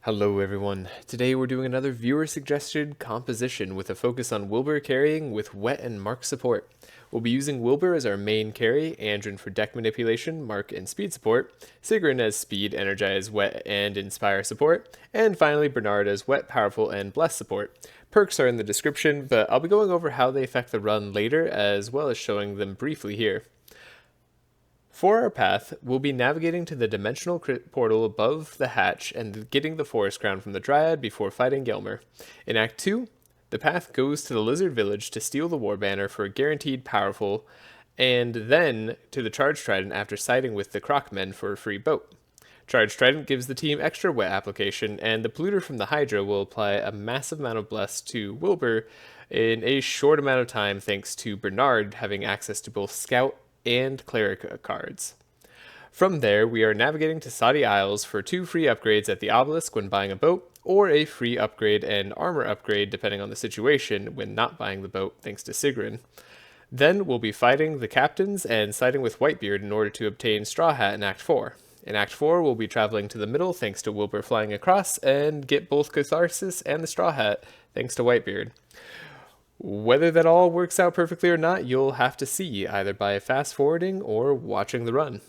Hello everyone. Today we're doing another viewer suggested composition with a focus on Wilbur carrying with wet and mark support. We'll be using Wilbur as our main carry, Andrin for deck manipulation, mark and speed support, Sigrun as speed, energize, wet and inspire support, and finally Bernard as wet, powerful and bless support. Perks are in the description, but I'll be going over how they affect the run later as well as showing them briefly here. For our path, we'll be navigating to the dimensional portal above the hatch and getting the forest crown from the Dryad before fighting Ylmer. In Act 2, the path goes to the Lizard Village to steal the War Banner for a guaranteed powerful, and then to the Charge Trident after siding with the Crocmen for a free boat. Charge Trident gives the team extra wet application, and the polluter from the Hydra will apply a massive amount of bless to Wilbur in a short amount of time thanks to Bernard having access to both Scout and Cleric cards. From there, we are navigating to Saudi Isles for 2 free upgrades at the Obelisk when buying a boat, or a free upgrade and armor upgrade depending on the situation when not buying the boat thanks to Sigrun. Then we'll be fighting the captains and siding with Whitebeard in order to obtain Straw Hat in Act 4. In Act 4, we'll be traveling to the middle thanks to Wilbur flying across and get both Catharsis and the Straw Hat thanks to Whitebeard. Whether that all works out perfectly or not, you'll have to see, either by fast forwarding or watching the run.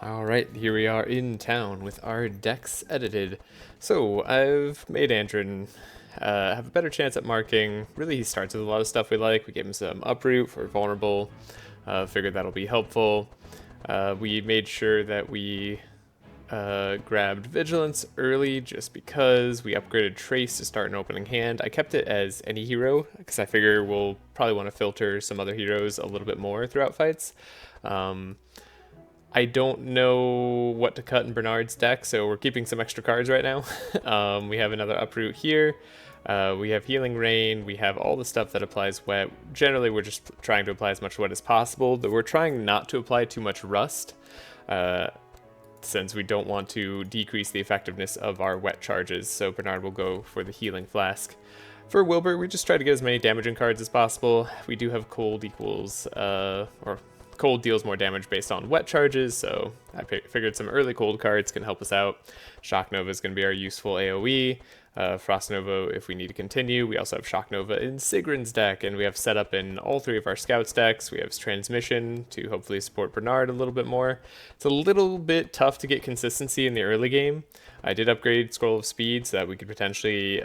Alright, here we are in town with our decks edited. So, I've made Andrin have a better chance at marking. Really, he starts with a lot of stuff we like. We gave him some uproot for vulnerable. Figured that'll be helpful. We made sure that we grabbed Vigilance early just because we upgraded Trace to start an opening hand. I kept it as any hero because I figure we'll probably want to filter some other heroes a little bit more throughout fights. I don't know what to cut in Bernard's deck, so we're keeping some extra cards right now. We have another uproot here. We have Healing Rain. We have all the stuff that applies wet. Generally, we're just trying to apply as much wet as possible, but we're trying not to apply too much rust. Since we don't want to decrease the effectiveness of our wet charges, so Bernard will go for the Healing Flask. For Wilbur, we just try to get as many damaging cards as possible. We do have Cold equals, or Cold deals more damage based on wet charges, so I figured some early Cold cards can help us out. Shock Nova is going to be our useful AoE. Frost Nova if we need to continue. We also have Shock Nova in Sigrun's deck, and we have setup in all 3 of our Scouts decks. We have Transmission to hopefully support Bernard a little bit more. It's a little bit tough to get consistency in the early game. I did upgrade Scroll of Speed so that we could potentially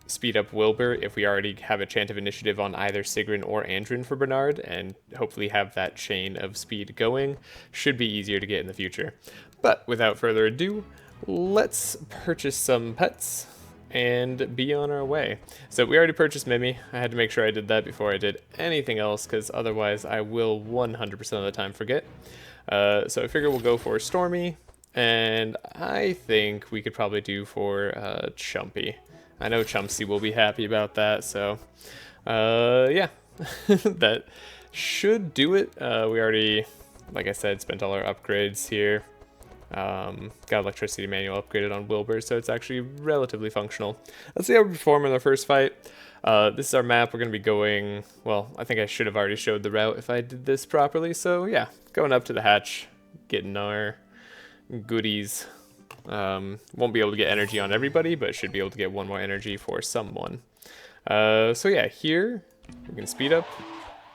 speed up Wilbur if we already have a Chant of Initiative on either Sigrun or Andrin for Bernard, and hopefully have that chain of speed going. Should be easier to get in the future. But without further ado, let's purchase some pets and be on our way. So we already purchased Mimi. I had to make sure I did that before I did anything else, because otherwise I will 100% of the time forget. So I figure we'll go for Stormy, and I think we could probably do for Chumpy. I know Chumpsy will be happy about that, so yeah, that should do it. We already, like I said, spent all our upgrades here. Got Electricity Manual upgraded on Wilbur, so it's actually relatively functional. Let's see how we perform in our first fight. This is our map. We're going to be going, well, I think I should have already showed the route if I did this properly, so yeah, going up to the hatch, getting our goodies. Won't be able to get energy on everybody, but should be able to get 1 more energy for someone. So yeah, here we can speed up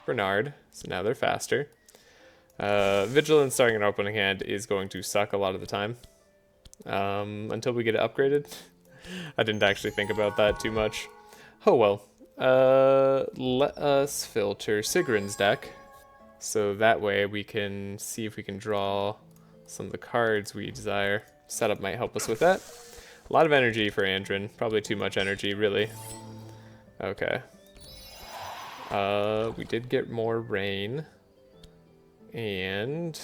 Bernard, so now they're faster. Vigilance starting an opening hand is going to suck a lot of the time, until we get it upgraded. I didn't actually think about that too much. Oh well. Let us filter Sigrun's deck, so that way we can see if we can draw some of the cards we desire. Setup might help us with that. A lot of energy for Andrin, probably too much energy, really. Okay. We did get more rain. And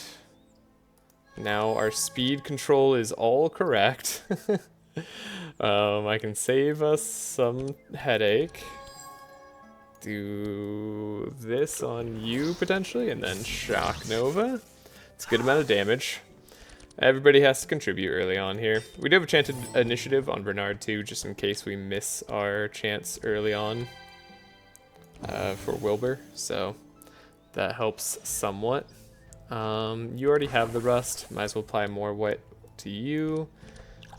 now our speed control is all correct. I can save us some headache. Do this on you potentially, and then Shock Nova. It's a good amount of damage. Everybody has to contribute early on here. We do have a Chanted Initiative on Bernard too, just in case we miss our chance early on for Wilbur, so that helps somewhat. You already have the rust, might as well apply more wet to you.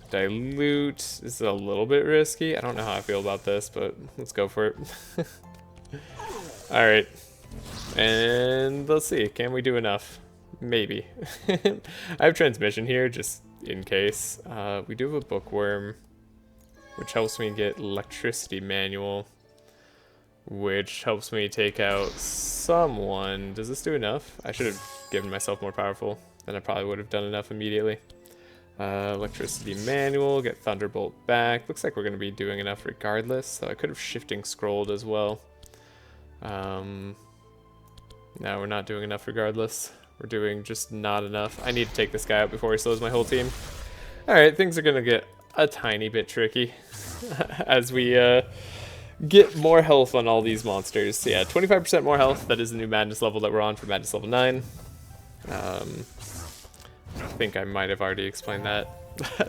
Dilute. This is a little bit risky. I don't know how I feel about this, but let's go for it. Alright. And let's see. Can we do enough? Maybe. I have transmission here, just in case. We do have a bookworm, which helps me get electricity manual, which helps me take out someone. Does this do enough? I should have given myself more powerful. Then I probably would have done enough immediately. Electricity manual, get Thunderbolt back. Looks like we're going to be doing enough regardless, so I could have shifting scrolled as well. No, we're not doing enough regardless. We're doing just not enough. I need to take this guy out before he slows my whole team. Alright, things are going to get a tiny bit tricky as we get more health on all these monsters. So yeah, 25% more health. That is the new madness level that we're on for madness level 9. I think I might have already explained that.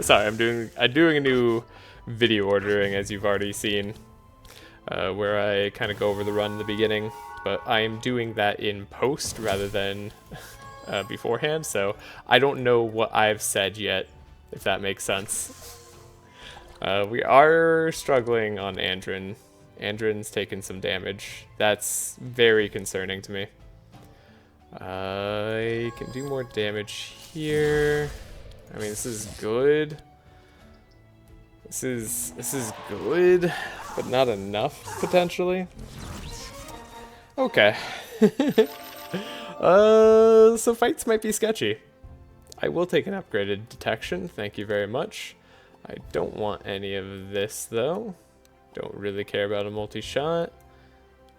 Sorry, I'm doing a new video ordering, as you've already seen, where I kind of go over the run in the beginning, but I am doing that in post rather than beforehand, so I don't know what I've said yet, if that makes sense. We are struggling on Andrin. Andrin's taken some damage. That's very concerning to me. I can do more damage here. I mean, this is good. This is good, but not enough, potentially. Okay. So fights might be sketchy. I will take an upgraded detection, thank you very much. I don't want any of this, though. Don't really care about a multi-shot.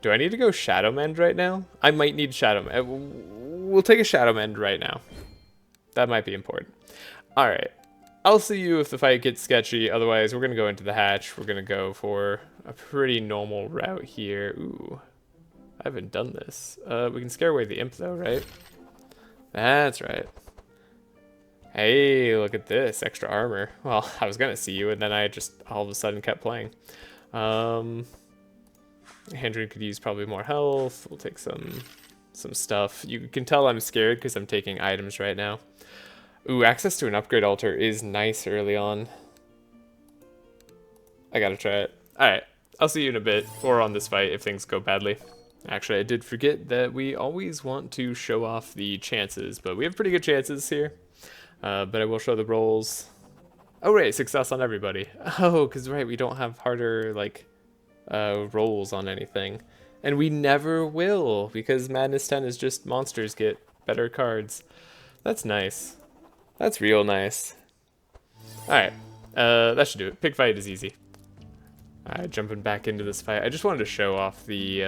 Do I need to go Shadow Mend right now? I might need Shadow Mend. We'll take a Shadow Mend right now. That might be important. Alright. I'll see you if the fight gets sketchy. Otherwise, we're going to go into the hatch. We're going to go for a pretty normal route here. Ooh. I haven't done this. We can scare away the imp, though, right? That's right. Hey, look at this. Extra armor. Well, I was going to see you, and then I just all of a sudden kept playing. Andrin could use probably more health. We'll take some stuff. You can tell I'm scared because I'm taking items right now. Ooh, access to an upgrade altar is nice early on. I gotta try it. Alright, I'll see you in a bit, or on this fight if things go badly. Actually, I did forget that we always want to show off the chances, but we have pretty good chances here. But I will show the rolls. Oh, right, success on everybody. Oh, because, right, we don't have harder, like, rolls on anything. And we never will, because Madness 10 is just monsters get better cards. That's nice. That's real nice. Alright, that should do it. Pig fight is easy. Alright, jumping back into this fight. I just wanted to show off the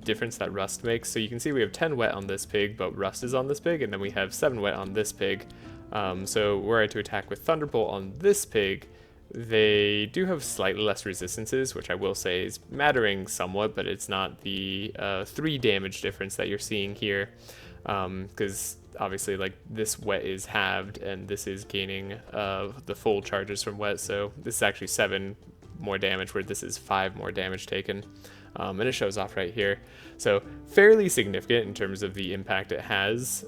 difference that rust makes. So you can see we have 10 wet on this pig, but rust is on this pig, and then we have 7 wet on this pig. So were I to attack with Thunderbolt on this pig, they do have slightly less resistances, which I will say is mattering somewhat, but it's not the 3 damage difference that you're seeing here, because obviously like this wet is halved and this is gaining the full charges from wet, so this is actually 7 more damage where this is 5 more damage taken, and it shows off right here. So fairly significant in terms of the impact it has,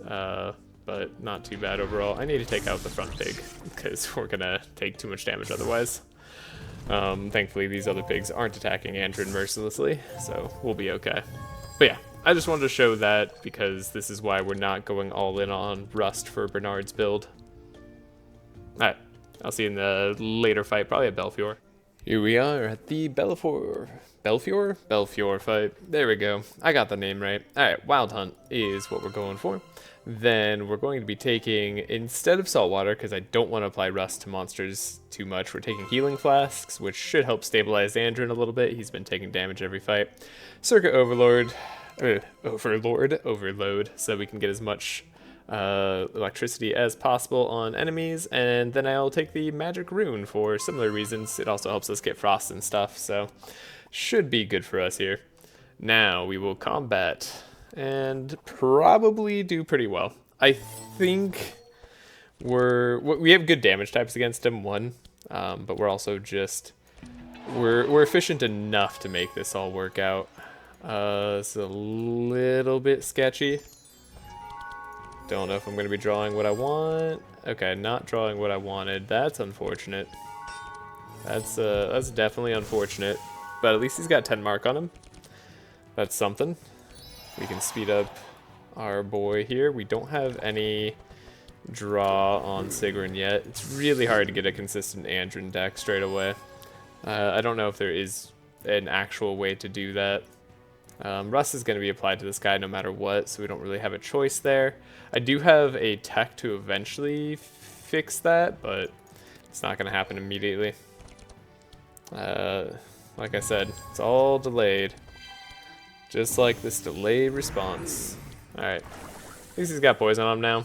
but not too bad overall. I need to take out the front pig because we're gonna take too much damage otherwise. Thankfully these other pigs aren't attacking Andrin mercilessly, so we'll be okay. But yeah, I just wanted to show that because this is why we're not going all in on Rust for Bernard's build. Alright, I'll see you in the later fight, probably at Belfior. Here we are at the Belfior fight. There we go. I got the name right. Alright, Wild Hunt is what we're going for. Then we're going to be taking, instead of Saltwater, because I don't want to apply Rust to monsters too much, we're taking Healing Flasks, which should help stabilize Andrin a little bit. He's been taking damage every fight. Circuit Overload, so we can get as much electricity as possible on enemies, and then I'll take the Magic Rune for similar reasons. It also helps us get frost and stuff, so should be good for us here. Now we will combat and probably do pretty well. I think we have good damage types against him, but we're also just we're efficient enough to make this all work out. It's a little bit sketchy. Don't know if I'm going to be drawing what I want. Okay, not drawing what I wanted. That's unfortunate. That's definitely unfortunate. But at least he's got 10 mark on him. That's something. We can speed up our boy here. We don't have any draw on Sigrun yet. It's really hard to get a consistent Andrin deck straight away. I don't know if there is an actual way to do that. Rust is going to be applied to this guy no matter what, so we don't really have a choice there. I do have a tech to eventually fix that, but it's not going to happen immediately. Like I said, it's all delayed. Just like this delayed response. Alright. At least he's got poison on him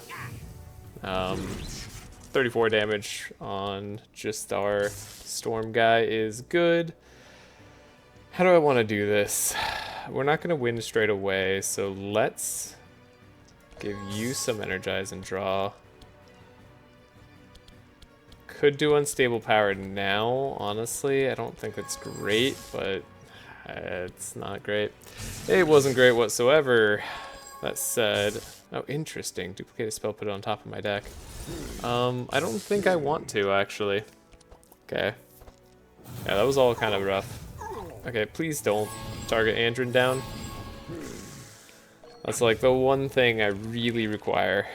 now. 34 damage on just our storm guy is good. How do I want to do this? We're not going to win straight away, so let's give you some energize and draw. Could do unstable power now, honestly. I don't think it's great, but it's not great. It wasn't great whatsoever. That said, oh, interesting. Duplicate a spell, put it on top of my deck. I don't think I want to, actually. Okay. Yeah, that was all kind of rough. Okay, please don't target Andrin down. That's like the one thing I really require.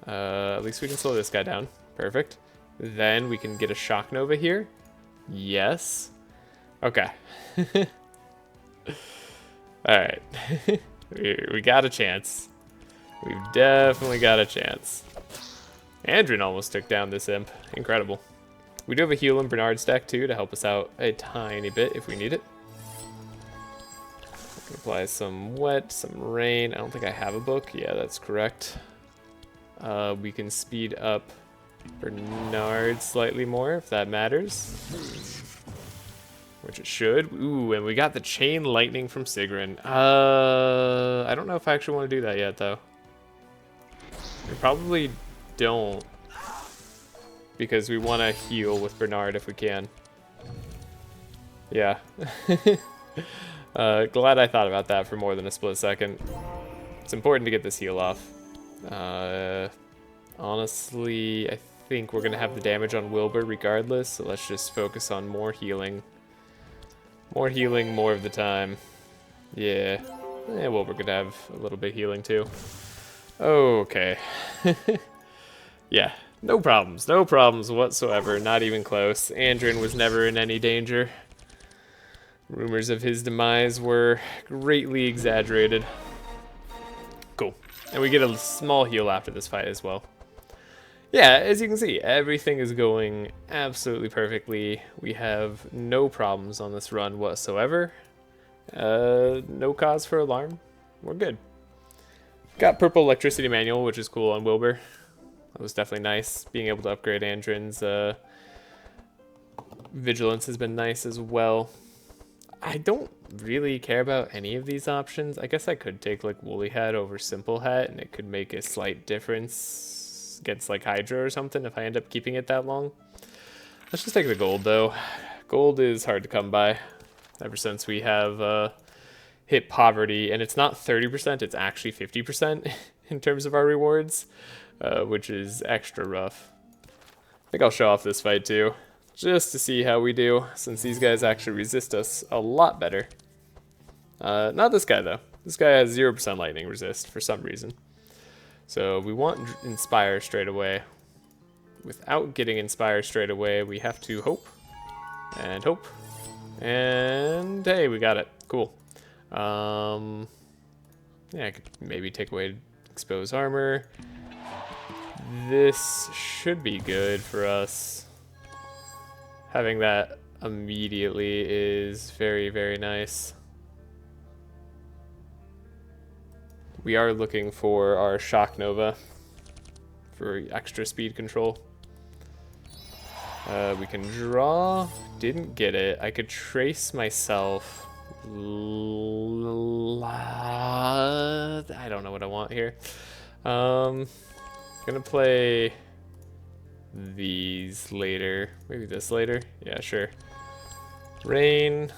At least we can slow this guy down. Perfect. Then we can get a Shock Nova here. Yes. Okay. Alright. we got a chance. We've definitely got a chance. Andrin almost took down this imp. Incredible. We do have a heal in Bernard's deck too to help us out a tiny bit if we need it. Apply some wet, some rain. I don't think I have a book. Yeah, that's correct. We can speed up Bernard slightly more if that matters. Which it should. Ooh, and we got the chain lightning from Sigrun. I don't know if I actually want to do that yet though. We probably don't. Because we want to heal with Bernard if we can. Yeah. Glad I thought about that for more than a split second. It's important to get this heal off. Honestly, I think we're going to have the damage on Wilbur regardless, so let's just focus on more healing. More healing more of the time. Yeah. Wilbur could have a little bit healing too. Okay. Yeah. No problems whatsoever, not even close. Andrin was never in any danger. Rumors of his demise were greatly exaggerated. Cool. And we get a small heal after this fight as well. Yeah, as you can see, everything is going absolutely perfectly. We have no problems on this run whatsoever. No cause for alarm. We're good. Got purple electricity manual, which is cool on Wilbur. That was definitely nice. Being able to upgrade Andrin's vigilance has been nice as well. I don't really care about any of these options. I guess I could take like Woolly Hat over Simple Hat and it could make a slight difference against like Hydra or something if I end up keeping it that long. Let's just take the gold though. Gold is hard to come by ever since we have hit poverty, and it's not 30%, it's actually 50% in terms of our rewards. Which is extra rough. I think I'll show off this fight too, just to see how we do, since these guys actually resist us a lot better. Not this guy though. This guy has 0% lightning resist for some reason. So we want Inspire straight away. Without getting Inspire straight away, we have to hope. And hope. And hey, we got it. Cool. Yeah, I could maybe take away Expose Armor. This should be good for us. Having that immediately is very, very nice. We are looking for our Shock Nova for extra speed control. We can draw. Didn't get it. I could trace myself. I don't know what I want here. Gonna play these later. Maybe this later. Yeah, sure. Rain.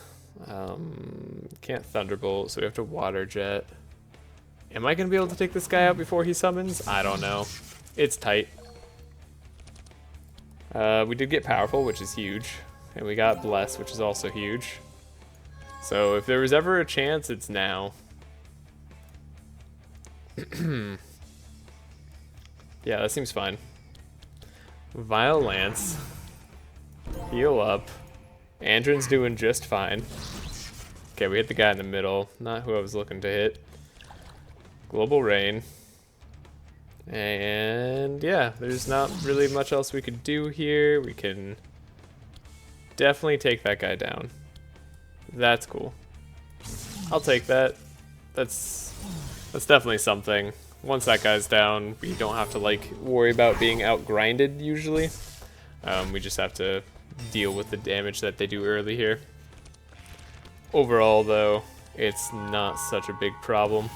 Can't Thunderbolt, so we have to Water Jet. Am I gonna be able to take this guy out before he summons? I don't know. It's tight. We did get powerful, which is huge. And we got blessed, which is also huge. So if there was ever a chance, it's now. Yeah, that seems fine. Vile Lance. Heal up. Andrin's doing just fine. Okay, we hit the guy in the middle. Not who I was looking to hit. Global Rain. And yeah, there's not really much else we could do here. We can definitely take that guy down. That's cool. I'll take that. That's definitely something. Once that guy's down, we don't have to like worry about being outgrinded usually. We just have to deal with the damage that they do early here. Overall though, it's not such a big problem.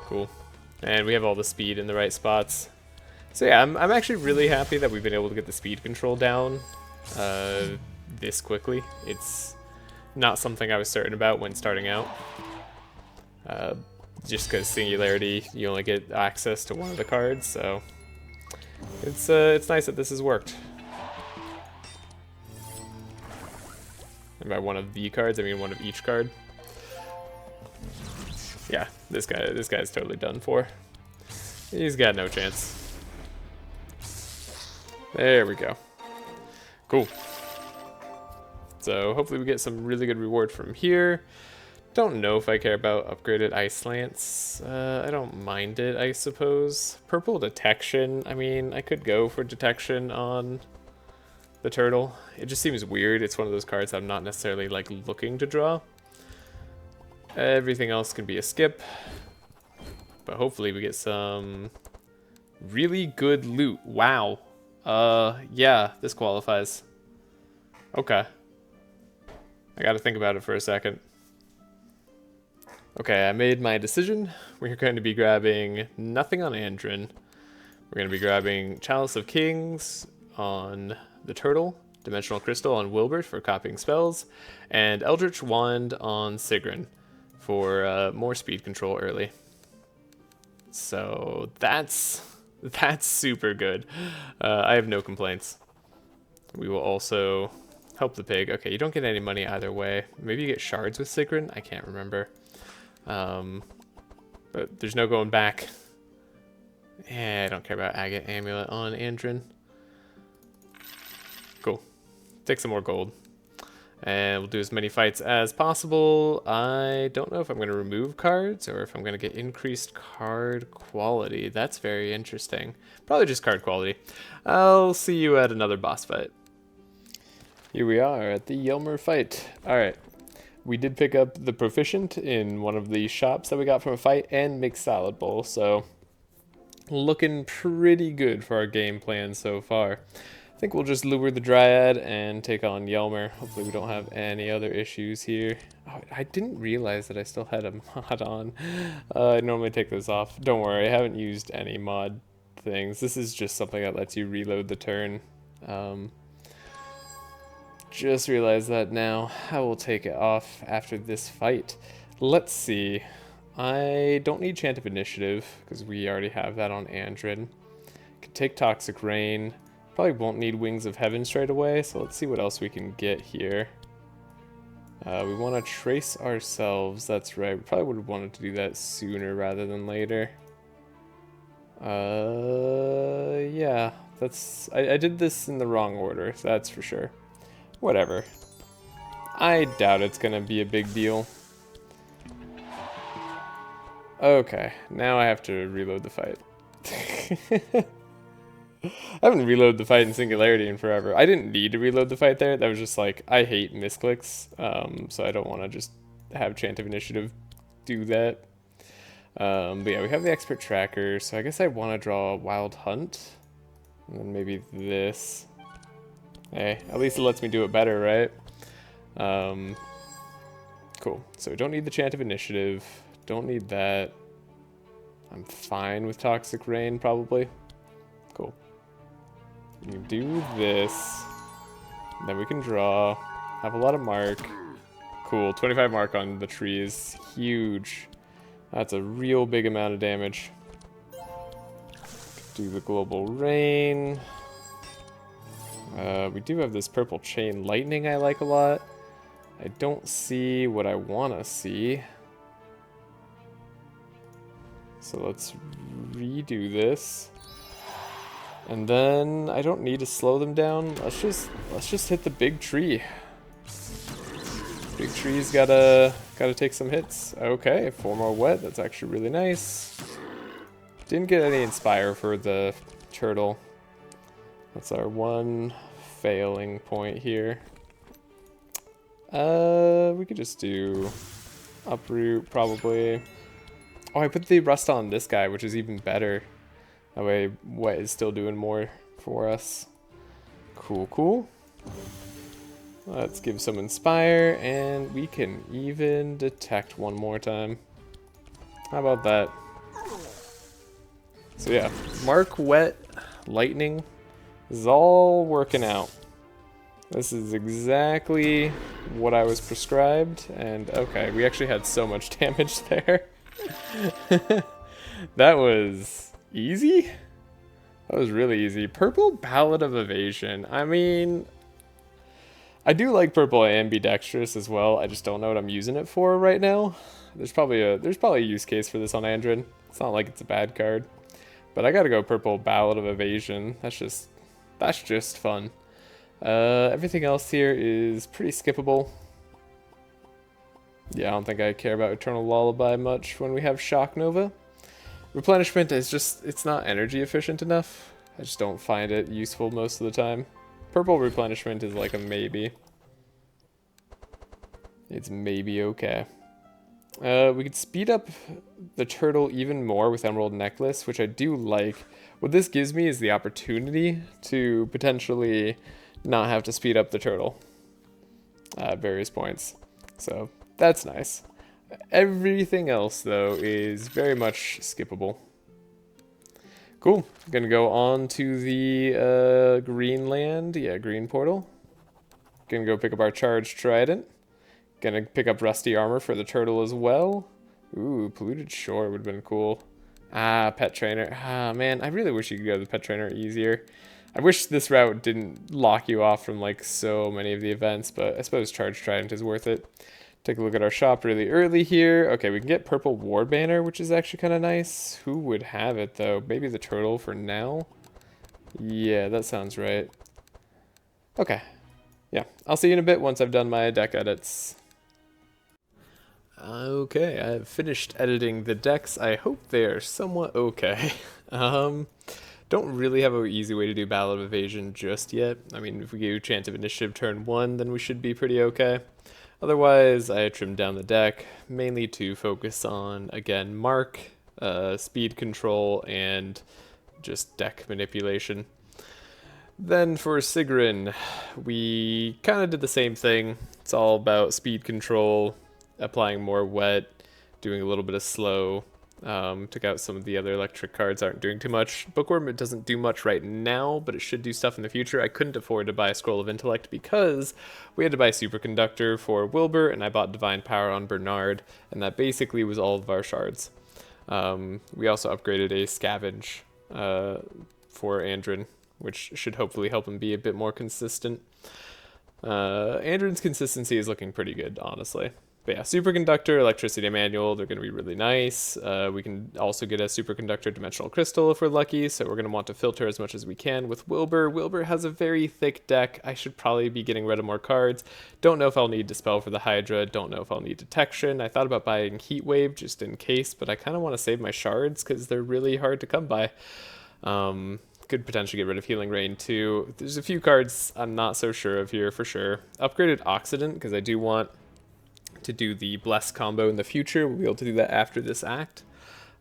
Cool. And we have all the speed in the right spots. So yeah, I'm actually really happy that we've been able to get the speed control down this quickly. It's not something I was certain about when starting out. Just because Singularity, you only get access to one of the cards, so it's nice that this has worked. And by one of the cards, I mean one of each card. Yeah, this guy's totally done for. He's got no chance. There we go. Cool. So hopefully we get some really good reward from here. Don't know if I care about upgraded Ice Lance. I don't mind it, I suppose. Purple Detection. I mean, I could go for Detection on the turtle. It just seems weird. It's one of those cards I'm not necessarily like looking to draw. Everything else can be a skip. But hopefully we get some really good loot. Wow. Yeah, this qualifies. Okay. I gotta think about it for a second. Okay, I made my decision. We're going to be grabbing nothing on Andrin. We're going to be grabbing Chalice of Kings on the turtle, Dimensional Crystal on Wilbur for copying spells, and Eldritch Wand on Sigrun for more speed control early. So that's super good. I have no complaints. We will also help the pig. Okay, you don't get any money either way. Maybe you get shards with Sigrun? I can't remember. But there's no going back. Yeah, I don't care about Agate Amulet on Andrin. Cool. Take some more gold. And we'll do as many fights as possible. I don't know if I'm going to remove cards or if I'm going to get increased card quality. That's very interesting. Probably just card quality. I'll see you at another boss fight. Here we are at the Ylmer fight. Alright. We did pick up the Proficient in one of the shops that we got from a fight and Mixed Salad Bowl, so looking pretty good for our game plan so far. I think we'll just lure the Dryad and take on Ylmer. Hopefully we don't have any other issues here. Oh, I didn't realize that I still had a mod on. I normally take those off. Don't worry, I haven't used any mod things. This is just something that lets you reload the turn. Just realized that now. I will take it off after this fight. Let's see. I don't need Chant of Initiative because we already have that on Andrin. Can take Toxic Rain. Probably won't need Wings of Heaven straight away, so let's see what else we can get here. We want to trace ourselves. That's right. We probably would have wanted to do that sooner rather than later. Yeah. I did this in the wrong order, so that's for sure. Whatever. I doubt it's gonna be a big deal. Okay, now I have to reload the fight. I haven't reloaded the fight in Singularity in forever. I didn't need to reload the fight there. That was just like, I hate misclicks, so I don't want to just have Chant of Initiative do that. But yeah, we have the Expert Tracker, so I guess I want to draw Wild Hunt. And then maybe this. Hey, at least it lets me do it better, right? Cool. So we don't need the Chant of Initiative. Don't need that. I'm fine with Toxic Rain, probably. Cool. You do this. Then we can draw. Have a lot of mark. Cool. 25 mark on the tree is huge. That's a real big amount of damage. Do the global rain. We do have this purple chain lightning I like a lot. I don't see what I want to see. So let's redo this. And then I don't need to slow them down. Let's just hit the big tree. Big tree's gotta take some hits. Okay, 4 more wet. That's actually really nice. Didn't get any inspire for the turtle. That's our one failing point here. We could just do uproot probably. Oh, I put the rust on this guy, which is even better. That way wet is still doing more for us. Cool, cool. Let's give some inspire, and we can even detect one more time. How about that? So yeah, mark wet, lightning. This is all working out. This is exactly what I was prescribed, and okay, we actually had so much damage there. That was easy? That was really easy. Purple Ballad of Evasion. I mean, I do like purple ambidextrous as well. I just don't know what I'm using it for right now. There's probably a use case for this on Andrin. It's not like it's a bad card. But I gotta go purple Ballad of Evasion. That's just fun. Everything else here is pretty skippable. Yeah, I don't think I care about Eternal Lullaby much when we have Shock Nova. Replenishment is just, it's not energy efficient enough. I just don't find it useful most of the time. Purple replenishment is like a maybe. It's maybe okay. We could speed up the turtle even more with Emerald Necklace, which I do like. What this gives me is the opportunity to potentially not have to speed up the turtle at various points. So that's nice. Everything else, though, is very much skippable. Cool. Gonna go on to the Greenland. Yeah, green portal. Gonna go pick up our charged trident. Gonna pick up rusty armor for the turtle as well. Ooh, polluted shore would have been cool. Ah, pet trainer. Ah, man, I really wish you could go to the pet trainer easier. I wish this route didn't lock you off from like so many of the events, but I suppose charged trident is worth it. Take a look at our shop really early here. Okay, we can get purple ward banner, which is actually kind of nice. Who would have it though? Maybe the turtle for now? Yeah, that sounds right. Okay. Yeah, I'll see you in a bit once I've done my deck edits. Okay, I've finished editing the decks. I hope they are somewhat okay. Don't really have an easy way to do Ballad of Evasion just yet. I mean, if we give Chance of Initiative turn 1, then we should be pretty okay. Otherwise, I trimmed down the deck, mainly to focus on, again, mark, speed control, and just deck manipulation. Then for Sigrun, we kind of did the same thing. It's all about speed control, applying more wet, doing a little bit of slow. Took out some of the other electric cards, aren't doing too much. Bookworm, it doesn't do much right now, but it should do stuff in the future. I couldn't afford to buy a Scroll of Intellect because we had to buy Superconductor for Wilbur, and I bought Divine Power on Bernard, and that basically was all of our shards. We also upgraded a Scavenge for Andrin, which should hopefully help him be a bit more consistent. Andrin's consistency is looking pretty good, honestly. But yeah, Superconductor, Electricity Manual, they're going to be really nice. We can also get a Superconductor Dimensional Crystal if we're lucky, so we're going to want to filter as much as we can with Wilbur. Wilbur has a very thick deck. I should probably be getting rid of more cards. Don't know if I'll need Dispel for the Hydra. Don't know if I'll need Detection. I thought about buying Heat Wave just in case, but I kind of want to save my shards because they're really hard to come by. Could potentially get rid of Healing Rain too. There's a few cards I'm not so sure of here for sure. Upgraded Oxidant because I do want to do the Bless combo in the future. We'll be able to do that after this act,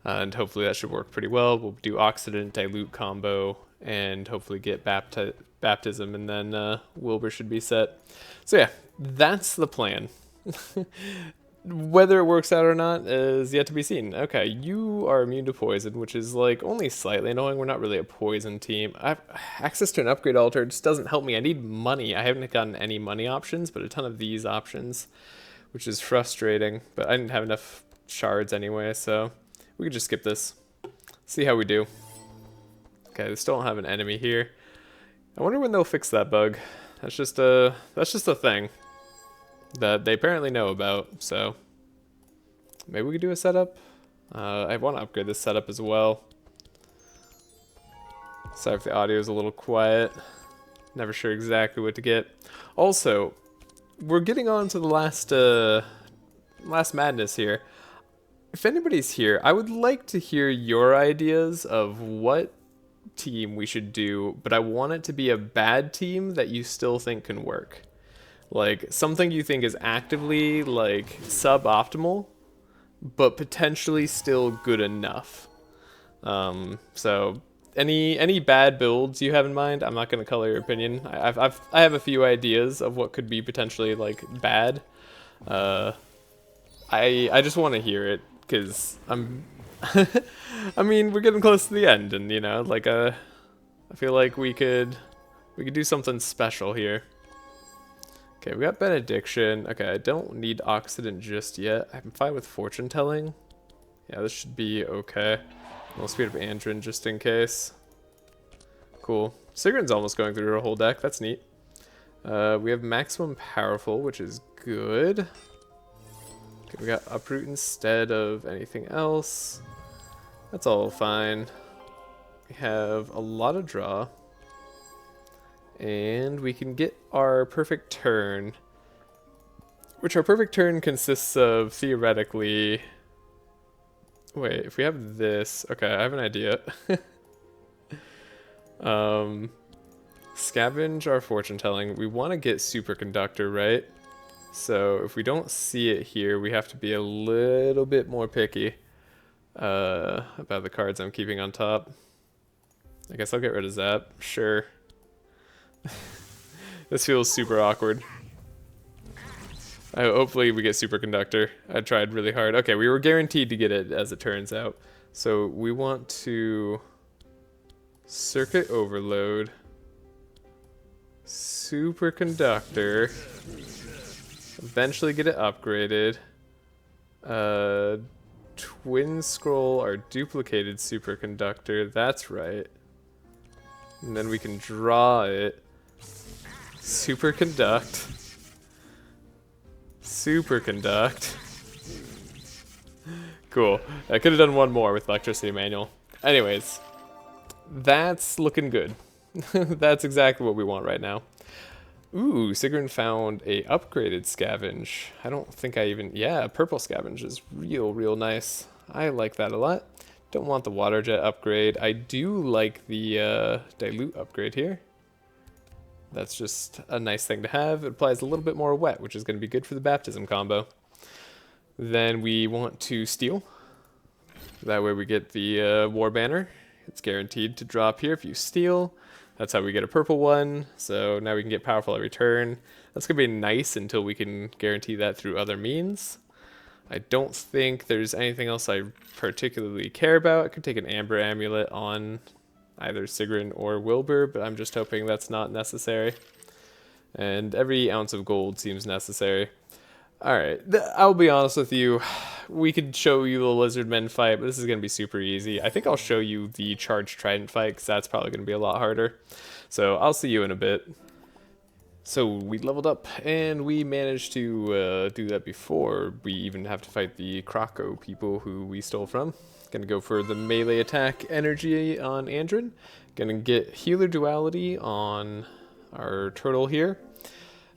and hopefully that should work pretty well. We'll do Oxidant, Dilute combo, and hopefully get Baptism, and then Wilbur should be set. So yeah, that's the plan. Whether it works out or not is yet to be seen. Okay, you are immune to poison, which is like only slightly annoying. We're not really a poison team. Access to an upgrade altar just doesn't help me. I need money. I haven't gotten any money options, but a ton of these options, which is frustrating, but I didn't have enough shards anyway, so we could just skip this. See how we do. Okay, they still don't have an enemy here. I wonder when they'll fix that bug. That's just a thing that they apparently know about, so maybe we could do a setup. I want to upgrade this setup as well. Sorry if the audio is a little quiet. Never sure exactly what to get. Also, we're getting on to the last madness here. If anybody's here, I would like to hear your ideas of what team we should do, but I want it to be a bad team that you still think can work. Like, something you think is actively, like, suboptimal, but potentially still good enough. So, any bad builds you have in mind, I'm not going to color your opinion. I have a few ideas of what could be potentially, like, bad. I just want to hear it, because I'm... I mean, we're getting close to the end, and, you know, like, I feel like we could do something special here. Okay, we got Benediction. Okay, I don't need Occident just yet. I'm fine with Fortune Telling. Yeah, this should be okay. We'll speed up Andrin just in case. Cool. Sigrun's almost going through her whole deck. That's neat. We have Maximum Powerful, which is good. Okay, we got Uproot instead of anything else. That's all fine. We have a lot of draw. And we can get our perfect turn. Which our perfect turn consists of, theoretically... Wait, if we have this... Okay, I have an idea. Scavenge our fortune telling. We want to get Superconductor, right? So if we don't see it here, we have to be a little bit more picky about the cards I'm keeping on top. I guess I'll get rid of Zap. Sure. This feels super awkward. Hopefully we get Superconductor. I tried really hard. Okay, we were guaranteed to get it, as it turns out. So we want to Circuit Overload, Superconductor, eventually get it upgraded, Twin Scroll our duplicated Superconductor, that's right. And then we can draw it, Superconduct, Cool. I could have done one more with Electricity Manual. Anyways, that's looking good. That's exactly what we want right now. Ooh, Sigrun found a upgraded Scavenge. I don't think I even... Yeah, purple Scavenge is real nice. I like that a lot. Don't want the Water Jet upgrade. I do like the Dilute upgrade here. That's just a nice thing to have. It applies a little bit more wet, which is going to be good for the Baptism combo. Then we want to steal. That way we get the War Banner. It's guaranteed to drop here if you steal. That's how we get a purple one. So now we can get powerful every turn. That's going to be nice until we can guarantee that through other means. I don't think there's anything else I particularly care about. I could take an Amber Amulet on either Sigrun or Wilbur, but I'm just hoping that's not necessary. And every ounce of gold seems necessary. Alright, I'll be honest with you. We could show you the Lizardmen fight, but this is going to be super easy. I think I'll show you the Charged Trident fight, because that's probably going to be a lot harder. So I'll see you in a bit. So we leveled up, and we managed to do that before we even have to fight the Croco people who we stole from. Gonna go for the melee attack energy on Andrin. Gonna get healer duality on our turtle here.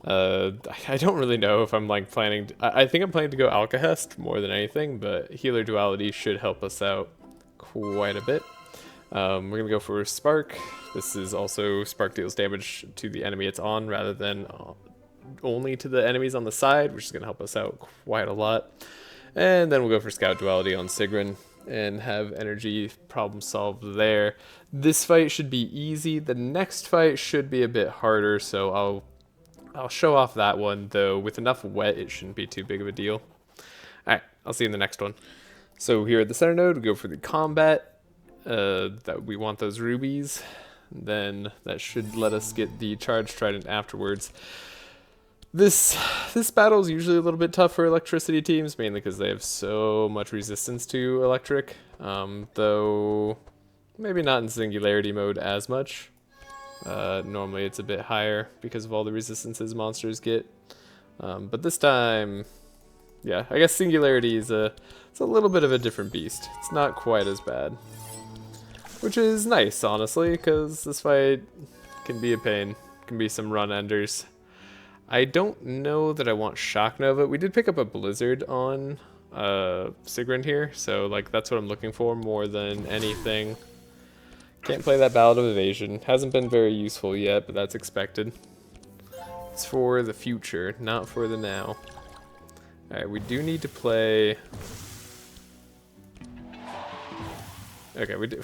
I don't really know if I'm like planning to, I think I'm planning to go Alcahest more than anything, but healer duality should help us out quite a bit. We're gonna go for Spark. This is also Spark deals damage to the enemy it's on rather than only to the enemies on the side, which is gonna help us out quite a lot. And then we'll go for Scout duality on Sigrun and have energy problem solved there. This fight should be easy. The next fight should be a bit harder, so I'll show off that one, though with enough wet it shouldn't be too big of a deal. Alright, I'll see you in the next one. So here at the center node, we go for the combat. That we want those rubies. Then that should let us get the Charged Trident afterwards. This battle is usually a little bit tough for electricity teams, mainly because they have so much resistance to electric. Though Maybe not in Singularity mode as much. Normally it's a bit higher because of all the resistances monsters get. But this time, yeah, I guess Singularity is it's a little bit of a different beast. It's not quite as bad. Which is nice, honestly, because this fight can be a pain. Can be some run enders. I don't know that I want Shock Nova. We did pick up a Blizzard on Sigrun here, so like that's what I'm looking for more than anything. Can't play that Ballad of Evasion. Hasn't been very useful yet, but that's expected. It's for the future, not for the now. Alright, we do need to play... Okay, we do.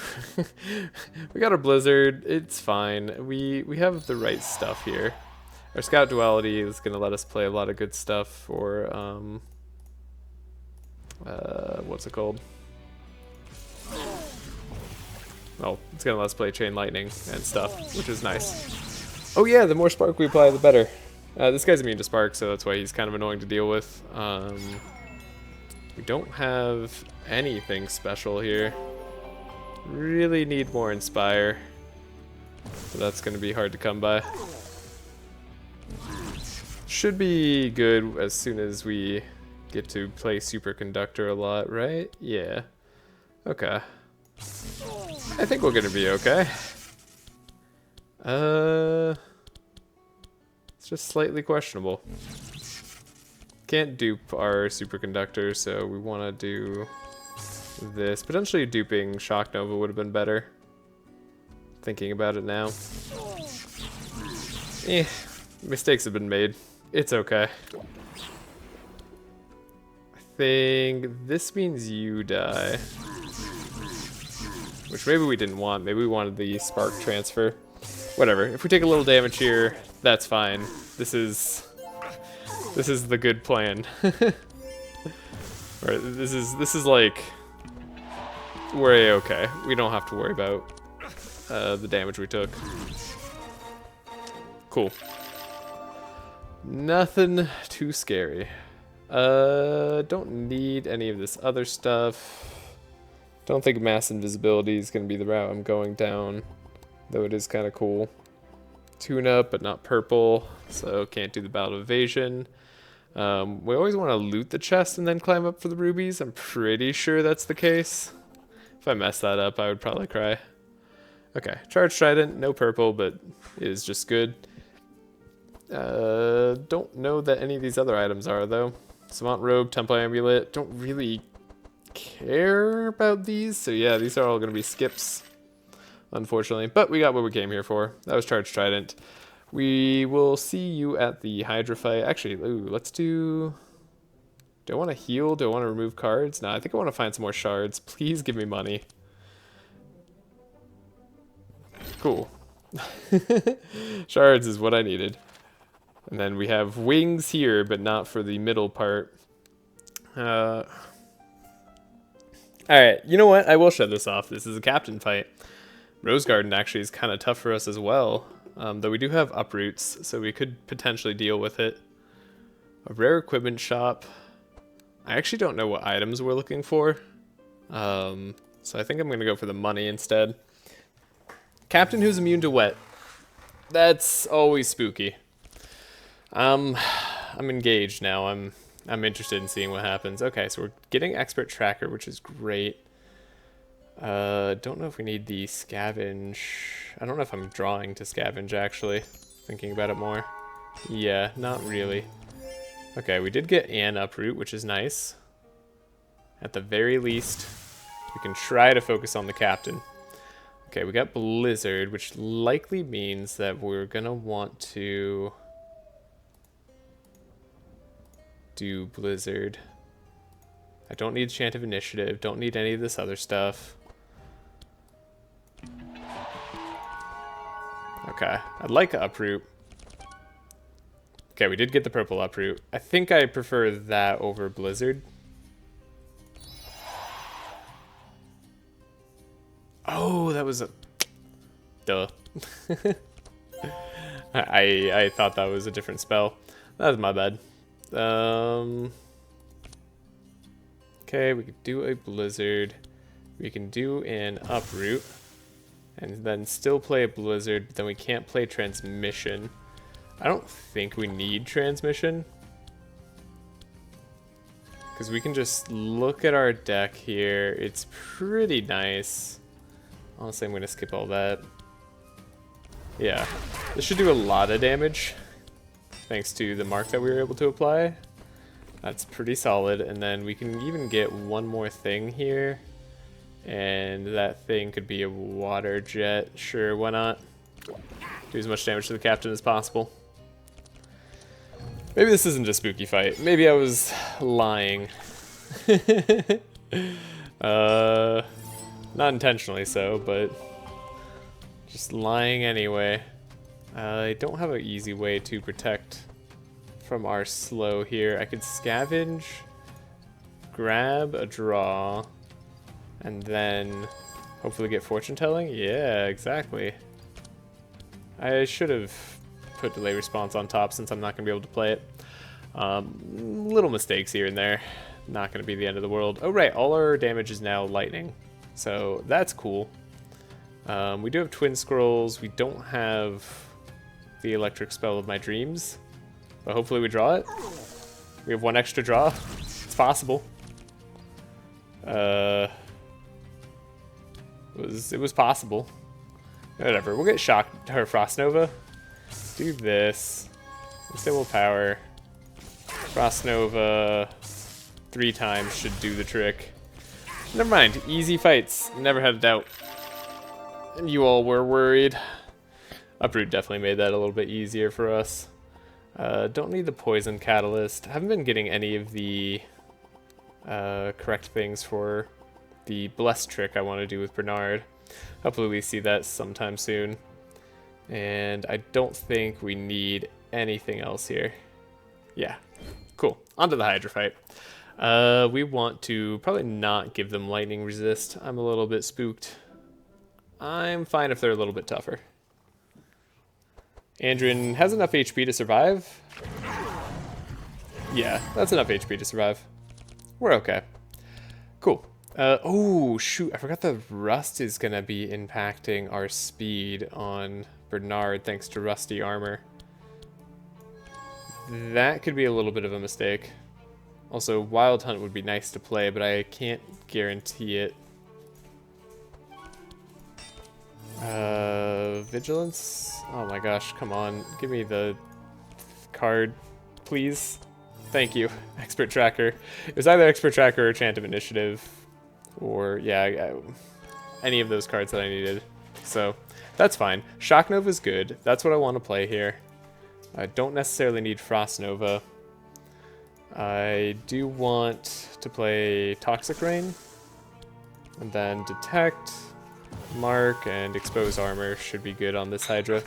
We got our Blizzard. It's fine. We have the right stuff here. Our Scout Duality is going to let us play a lot of good stuff for, what's it called? Oh, it's going to let us play Chain Lightning and stuff, which is nice. Oh yeah, the more Spark we apply, the better. This guy's immune to Spark, so that's why he's kind of annoying to deal with. We don't have anything special here. Really need more Inspire. So that's going to be hard to come by. Should be good as soon as we get to play Superconductor a lot, right? Yeah. Okay. I think we're gonna be okay. It's just slightly questionable. Can't dupe our Superconductor, so we want to do this. Potentially duping Shock Nova would have been better. Thinking about it now. Mistakes have been made. It's okay. I think this means you die. Which maybe we didn't want. Maybe we wanted the Spark transfer. Whatever. If we take a little damage here, that's fine. This is the good plan. Or this is like we're A-okay. We don't have to worry about the damage we took. Cool. Nothing too scary. Don't need any of this other stuff. Don't think mass invisibility is going to be the route I'm going down, though it is kind of cool. Tune-up, but not purple, so can't do the Ballad of Evasion. We always want to loot the chest and then climb up for the rubies. I'm pretty sure that's the case. If I mess that up, I would probably cry. Okay, Charge Trident, no purple, but it is just good. Don't know that any of these other items are, though. Savant Robe, Temple Amulet, don't really care about these, so yeah, these are all going to be skips, unfortunately, but we got what we came here for. That was Charge Trident. We will see you at the Hydra fight. Actually, let's do I want to heal? Do I want to remove cards? No, I think I want to find some more shards. Please give me money. Cool. Shards is what I needed. And then we have wings here, but not for the middle part. Alright, you know what? I will shut this off. This is a captain fight. Rose Garden actually is kind of tough for us as well. Though we do have uproots, so we could potentially deal with it. A rare equipment shop. I actually don't know what items we're looking for. So I think I'm going to go for the money instead. Captain who's immune to wet. That's always spooky. I'm engaged now. I'm interested in seeing what happens. Okay, so we're getting Expert Tracker, which is great. Don't know if we need the Scavenge. I don't know if I'm drawing to Scavenge, actually. Thinking about it more. Yeah, not really. Okay, we did get an uproot, which is nice. At the very least, we can try to focus on the captain. Okay, we got Blizzard, which likely means that we're gonna want to do Blizzard. I don't need Chant of Initiative, don't need any of this other stuff. Okay, I'd like Uproot. Okay, we did get the purple Uproot. I think I prefer that over Blizzard. Oh, that was a... Duh. I thought that was a different spell. That was my bad. Okay, we could do a Blizzard. We can do an Uproot. and then still play a Blizzard, but then we can't play Transmission. I don't think we need Transmission, because we can just look at our deck here. It's pretty nice. Honestly, I'm going to skip all that. Yeah, this should do a lot of damage, thanks to the mark that we were able to apply. That's pretty solid, and then we can even get one more thing here, and that thing could be a water jet. Sure, why not? Do as much damage to the captain as possible. Maybe this isn't a spooky fight. Maybe I was lying. Not intentionally so, but just lying anyway. I don't have an easy way to protect from our slow here. I could scavenge, grab a draw, and then hopefully get fortune telling. Yeah, exactly. I should have put delay response on top since I'm not going to be able to play it. Little mistakes here and there. Not going to be the end of the world. Oh right, all our damage is now lightning. So that's cool. We do have twin scrolls. We don't have the electric spell of my dreams. But hopefully we draw it. We have one extra draw. It's possible. It was possible. Whatever. We'll get shocked her Frost Nova. Do this. Stable power. Frost Nova 3 times should do the trick. Never mind. Easy fights. Never had a doubt. And you all were worried. Uproot definitely made that a little bit easier for us. Don't need the poison catalyst. Haven't been getting any of the correct things for the bless trick I want to do with Bernard. Hopefully we see that sometime soon. And I don't think we need anything else here. Yeah, cool. On to the Hydra fight. We want to probably not give them lightning resist. I'm a little bit spooked. I'm fine if they're a little bit tougher. Andrin has enough HP to survive. Yeah, that's enough HP to survive. We're okay. Cool. Oh, shoot. I forgot the rust is going to be impacting our speed on Bernard thanks to rusty armor. That could be a little bit of a mistake. Also, Wild Hunt would be nice to play, but I can't guarantee it. Vigilance? Oh my gosh, come on. Give me the card, please. Thank you. Expert Tracker. It was either Expert Tracker or Chant of Initiative. Or, yeah, any of those cards that I needed. So, that's fine. Shock Nova is good. That's what I want to play here. I don't necessarily need Frost Nova. I do want to play Toxic Rain. And then Detect, Mark, and Expose Armor should be good on this Hydra.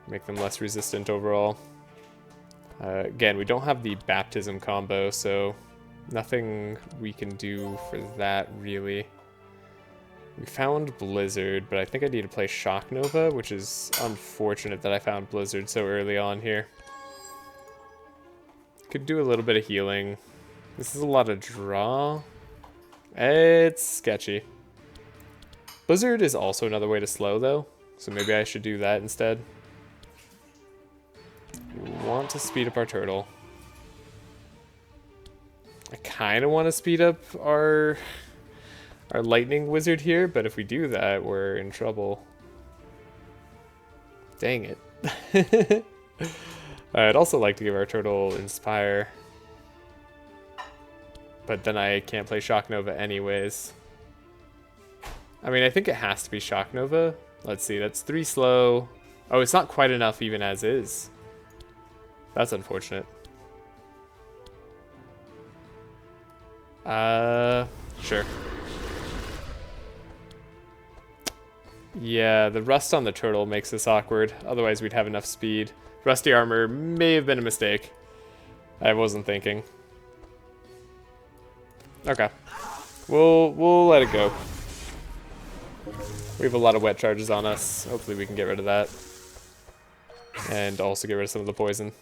Make them less resistant overall. Again, we don't have the Baptism combo, so nothing we can do for that, really. We found Blizzard, but I think I need to play Shock Nova, which is unfortunate that I found Blizzard so early on here. Could do a little bit of healing. This is a lot of draw. It's sketchy. Blizzard is also another way to slow, though, so maybe I should do that instead. We want to speed up our turtle. I kind of want to speed up our lightning wizard here, but if we do that, we're in trouble. Dang it. I'd also like to give our turtle Inspire, but then I can't play Shock Nova anyways. I mean, I think it has to be Shock Nova. Let's see, that's 3 slow. Oh, it's not quite enough even as is. That's unfortunate. Sure. Yeah, the rust on the turtle makes this awkward. Otherwise, we'd have enough speed. Rusty armor may have been a mistake. I wasn't thinking. Okay. We'll let it go. We have a lot of wet charges on us. Hopefully we can get rid of that. And also get rid of some of the poison.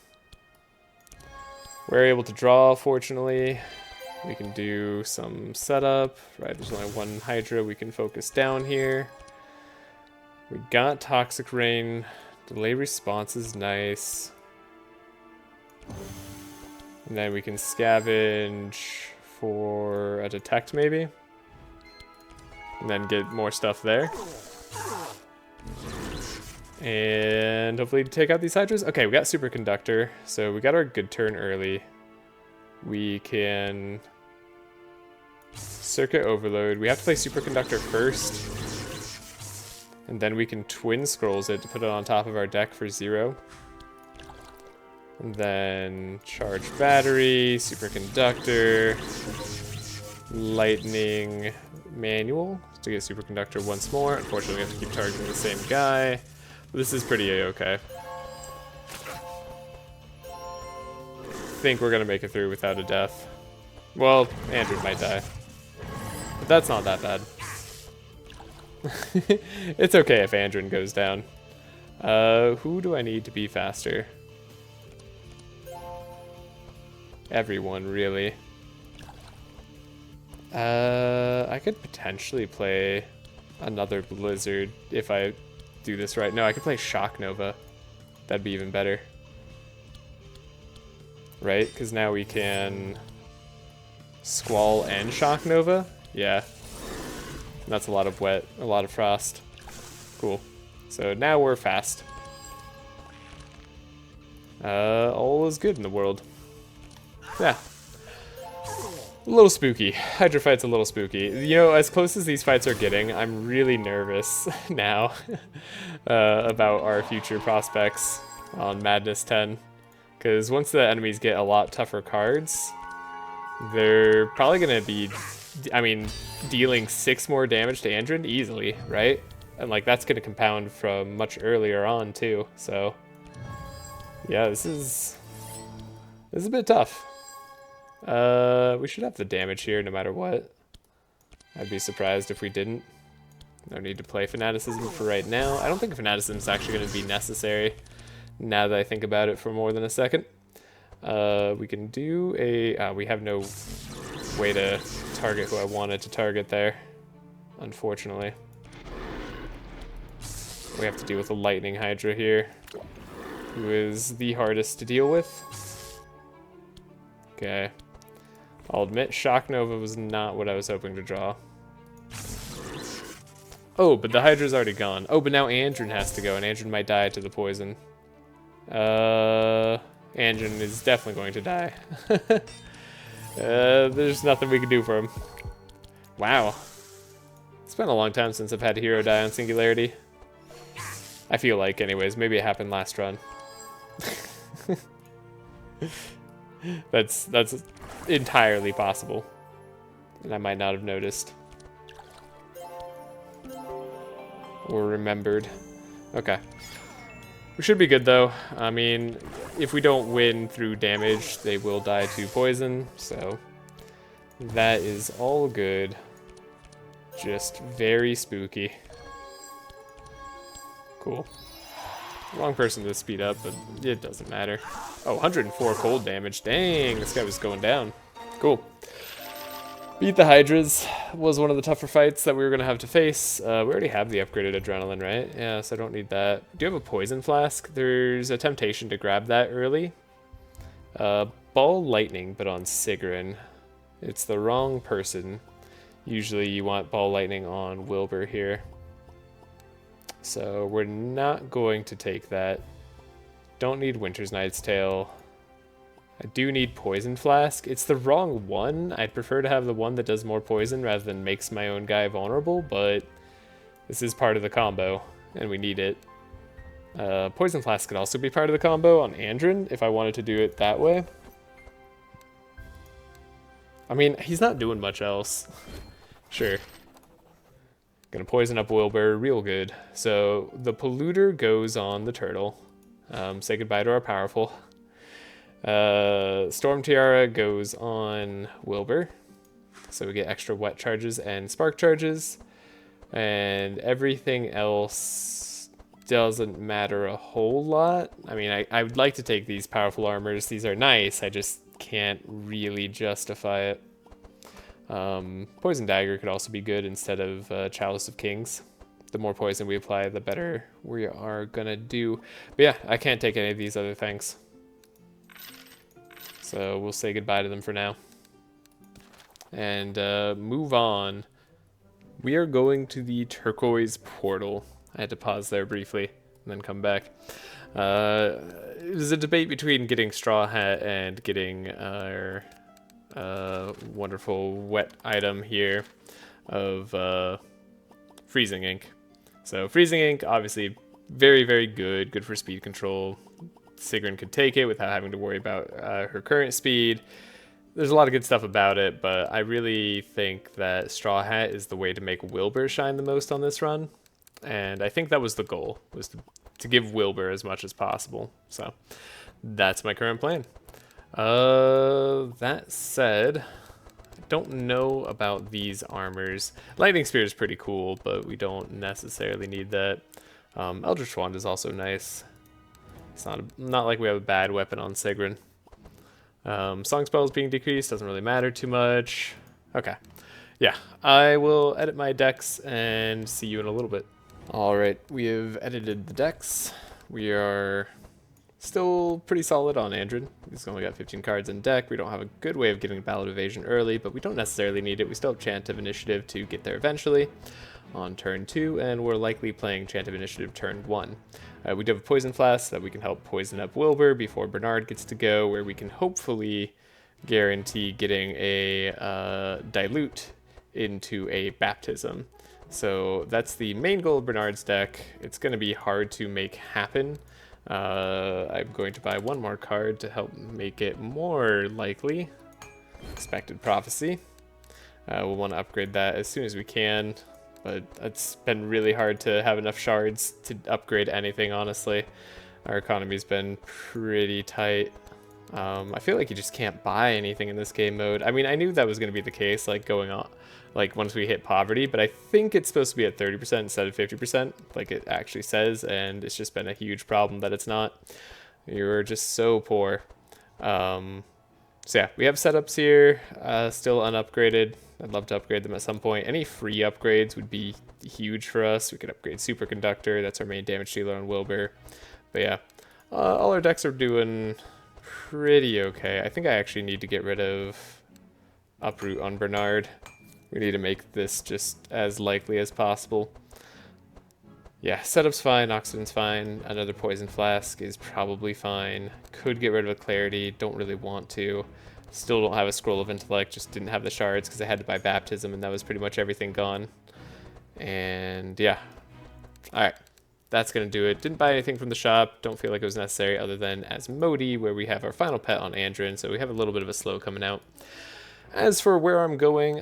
We're able to draw, fortunately. We can do some setup, right? There's only one Hydra. We can focus down here. We got Toxic Rain. Delay response is nice. And then we can scavenge for a detect maybe. And then get more stuff there. And hopefully take out these Hydras. Okay, we got Superconductor. So we got our good turn early. We can Circuit Overload. We have to play Superconductor first. And then we can Twin Scrolls it to put it on top of our deck for 0. And then Charge Battery, Superconductor, Lightning Manual to get Superconductor once more. Unfortunately, we have to keep targeting the same guy. But this is pretty A-okay. I think we're going to make it through without a death. Well, Andrew might die. But that's not that bad. It's okay if Andrin goes down. Who do I need to be faster? Everyone, really. I could potentially play another Blizzard if I do this right. No, I could play Shock Nova. That'd be even better. Right? Because now we can Squall and Shock Nova. Yeah. That's a lot of wet, a lot of frost. Cool. So now we're fast. All is good in the world. Yeah. A little spooky. Hydra fight's a little spooky. You know, as close as these fights are getting, I'm really nervous now about our future prospects on Madness 10. Because once the enemies get a lot tougher cards, they're probably going to be, I mean, dealing 6 more damage to Andrin easily, right? And like that's going to compound from much earlier on too. So yeah, this is a bit tough. We should have the damage here no matter what. I'd be surprised if we didn't. No need to play Fanaticism for right now. I don't think Fanaticism is actually going to be necessary now that I think about it for more than a second. We can do a... we have no way to target who I wanted to target there, unfortunately. We have to deal with a Lightning Hydra here, who is the hardest to deal with. Okay. I'll admit, Shock Nova was not what I was hoping to draw. Oh, but the Hydra's already gone. Oh, but now Andrin has to go, and Andrin might die to the poison. Andrin is definitely going to die. There's nothing we can do for him. Wow. It's been a long time since I've had a hero die on Singularity. I feel like, anyways. Maybe it happened last run. That's entirely possible. And I might not have noticed. Or remembered. Okay. We should be good, though. I mean, if we don't win through damage, they will die to poison, so that is all good. Just very spooky. Cool. Wrong person to speed up, but it doesn't matter. Oh, 104 cold damage. Dang, this guy was going down. Cool. Beat the Hydras was one of the tougher fights that we were going to have to face. We already have the upgraded adrenaline, right? Yeah, so I don't need that. Do you have a poison flask? There's a temptation to grab that early. Ball lightning, but on Sigrun. It's the wrong person. Usually you want ball lightning on Wilbur here. So we're not going to take that. Don't need Winter's Knight's Tale. I do need Poison Flask. It's the wrong one. I'd prefer to have the one that does more poison rather than makes my own guy vulnerable, but this is part of the combo, and we need it. Poison Flask could also be part of the combo on Andrin if I wanted to do it that way. I mean, he's not doing much else. Sure. Gonna poison up Wilbur real good. So the polluter goes on the turtle. Say goodbye to our powerful. Storm Tiara goes on Wilbur. So we get extra wet charges and spark charges. And everything else doesn't matter a whole lot. I mean, I would like to take these powerful armors. These are nice. I just can't really justify it. Poison Dagger could also be good instead of Chalice of Kings. The more poison we apply, the better we are gonna do. But yeah, I can't take any of these other things. So we'll say goodbye to them for now. And move on. We are going to the turquoise portal. I had to pause there briefly and then come back. It was a debate between getting Straw Hat and getting our wonderful wet item here of Freezing Ink. So Freezing Ink, obviously very, very good. Good for speed control. Sigrun could take it without having to worry about her current speed. There's a lot of good stuff about it, but I really think that Straw Hat is the way to make Wilbur shine the most on this run. And I think that was the goal, was to give Wilbur as much as possible. So that's my current plan. That said, I don't know about these armors. Lightning Spear is pretty cool, but we don't necessarily need that. Eldritch Wand is also nice. It's not like we have a bad weapon on Sigrun. Song spells being decreased doesn't really matter too much. Okay. Yeah, I will edit my decks and see you in a little bit. Alright, we have edited the decks. We are still pretty solid on Andrin. He's only got 15 cards in deck. We don't have a good way of getting Ballad Evasion early, but we don't necessarily need it. We still have Chant of Initiative to get there eventually on turn 2, and we're likely playing Chant of Initiative turn 1. We do have a Poison Flask that we can help poison up Wilbur before Bernard gets to go, where we can hopefully guarantee getting a Dilute into a Baptism. So that's the main goal of Bernard's deck. It's going to be hard to make happen. I'm going to buy one more card to help make it more likely. Expected Prophecy. We'll want to upgrade that as soon as we can. But it's been really hard to have enough shards to upgrade anything, honestly. Our economy's been pretty tight. I feel like you just can't buy anything in this game mode. I mean, I knew that was going to be the case, like going on, like once we hit poverty, but I think it's supposed to be at 30% instead of 50%, like it actually says, and it's just been a huge problem that it's not. You're just so poor. So yeah, we have setups here, still unupgraded. I'd love to upgrade them at some point. Any free upgrades would be huge for us. We could upgrade Superconductor. That's our main damage dealer on Wilbur. But yeah, all our decks are doing pretty okay. I think I actually need to get rid of Uproot on Bernard. We need to make this just as likely as possible. Yeah, setup's fine, Oxygen's fine. Another Poison Flask is probably fine. Could get rid of a Clarity, don't really want to. Still don't have a Scroll of Intellect, just didn't have the shards because I had to buy Baptism and that was pretty much everything gone. And yeah. Alright, that's going to do it. Didn't buy anything from the shop, don't feel like it was necessary other than Asmodee, where we have our final pet on Andrin, so we have a little bit of a slow coming out. As for where I'm going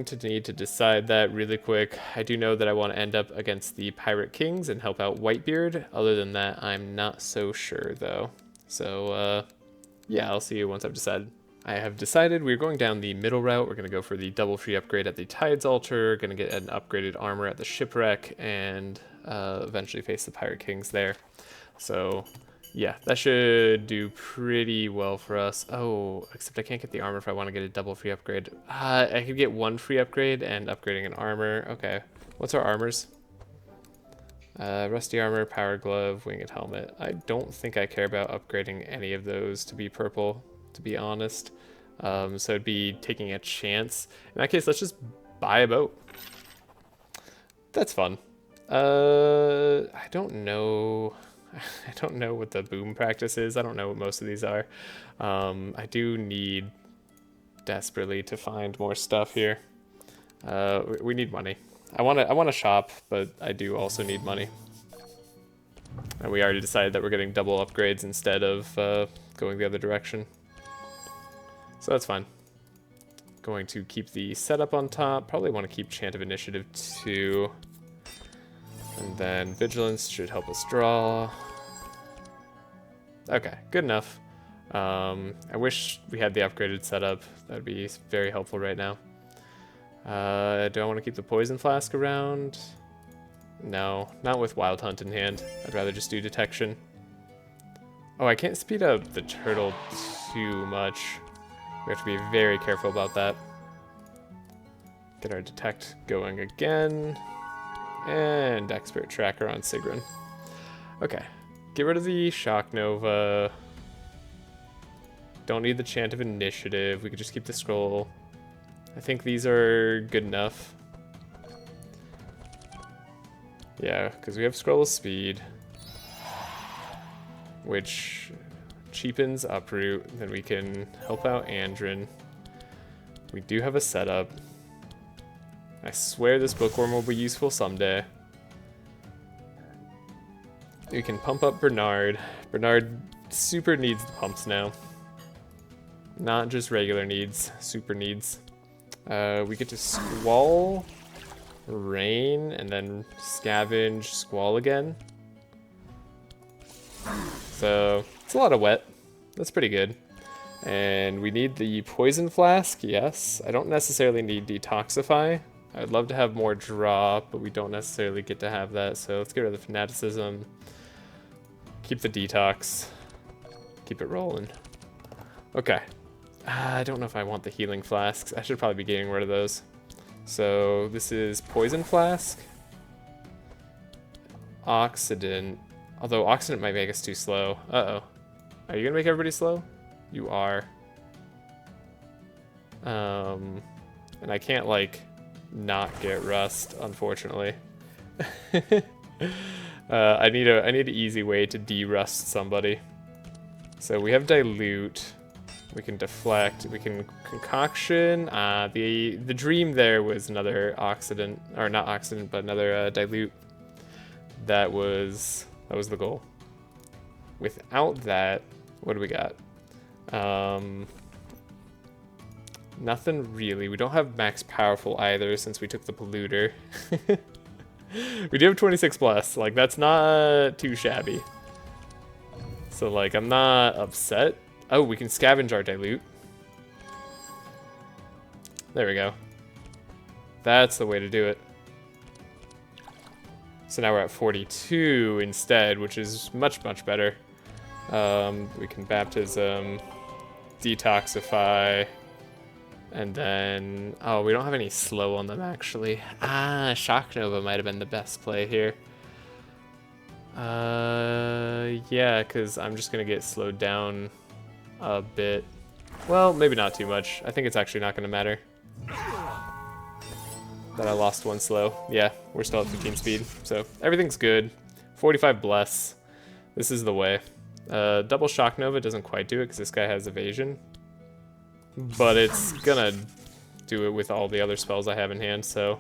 to need to decide that really quick. I do know that I want to end up against the Pirate Kings and help out Whitebeard. Other than that, I'm not so sure, though. So, yeah, I'll see you once I've decided. I have decided we're going down the middle route. We're going to go for the double free upgrade at the Tides Altar, going to get an upgraded armor at the Shipwreck, and eventually face the Pirate Kings there. So yeah, that should do pretty well for us. Oh, except I can't get the armor if I want to get a double free upgrade. I could get one free upgrade and upgrading an armor. Okay, what's our armors? Rusty Armor, Power Glove, Winged Helmet. I don't think I care about upgrading any of those to be purple, to be honest. So it'd be taking a chance. In that case, let's just buy a boat. That's fun. I don't know. I don't know what the boom practice is. I don't know what most of these are. I do need desperately to find more stuff here. We need money. I want to shop, but I do also need money. And we already decided that we're getting double upgrades instead of going the other direction. So that's fine. Going to keep the setup on top. Probably want to keep Chant of Initiative too. And then Vigilance should help us draw. Okay, good enough. I wish we had the upgraded setup. That would be very helpful right now. Do I want to keep the Poison Flask around? No, not with Wild Hunt in hand. I'd rather just do Detection. Oh, I can't speed up the turtle too much. We have to be very careful about that. Get our detect going again. And expert tracker on Sigrun. Okay. Get rid of the shock nova. Don't need the chant of initiative. We could just keep the scroll. I think these are good enough. Yeah, because we have scroll of speed, which cheapens uproot. Then we can help out Andrin. We do have a setup. I swear this bookworm will be useful someday. We can pump up Bernard. Bernard super needs the pumps now. Not just regular needs, super needs. We get to Squall, Rain, and then Scavenge, Squall again. So, it's a lot of wet. That's pretty good. And we need the Poison Flask, yes. I don't necessarily need Detoxify. I'd love to have more draw, but we don't necessarily get to have that, so let's get rid of the Fanaticism. Keep the Detox. Keep it rolling. Okay. I don't know if I want the Healing Flasks. I should probably be getting rid of those. So this is Poison Flask. Oxidant. Although Oxidant might make us too slow. Uh-oh. Are you gonna make everybody slow? You are. And I can't, like, not get rust, unfortunately. I need an easy way to de-rust somebody. So we have dilute. We can deflect. We can concoction. The dream there was another oxidant, or not oxidant, but another dilute. That was the goal. Without that, what do we got? Nothing really. We don't have max powerful either since we took the polluter. We do have 26 plus. Like, that's not too shabby. So, like, I'm not upset. Oh, we can scavenge our dilute. There we go. That's the way to do it. So now we're at 42 instead, which is much, much better. We can baptism, detoxify, and then... Oh, we don't have any slow on them, actually. Shock Nova might have been the best play here. Yeah, because I'm just going to get slowed down a bit. Well, maybe not too much. I think it's actually not going to matter that I lost one slow. Yeah, we're still at 15 speed, so everything's good. 45 bless. This is the way. Double Shock Nova doesn't quite do it because this guy has evasion, but it's gonna do it with all the other spells I have in hand, so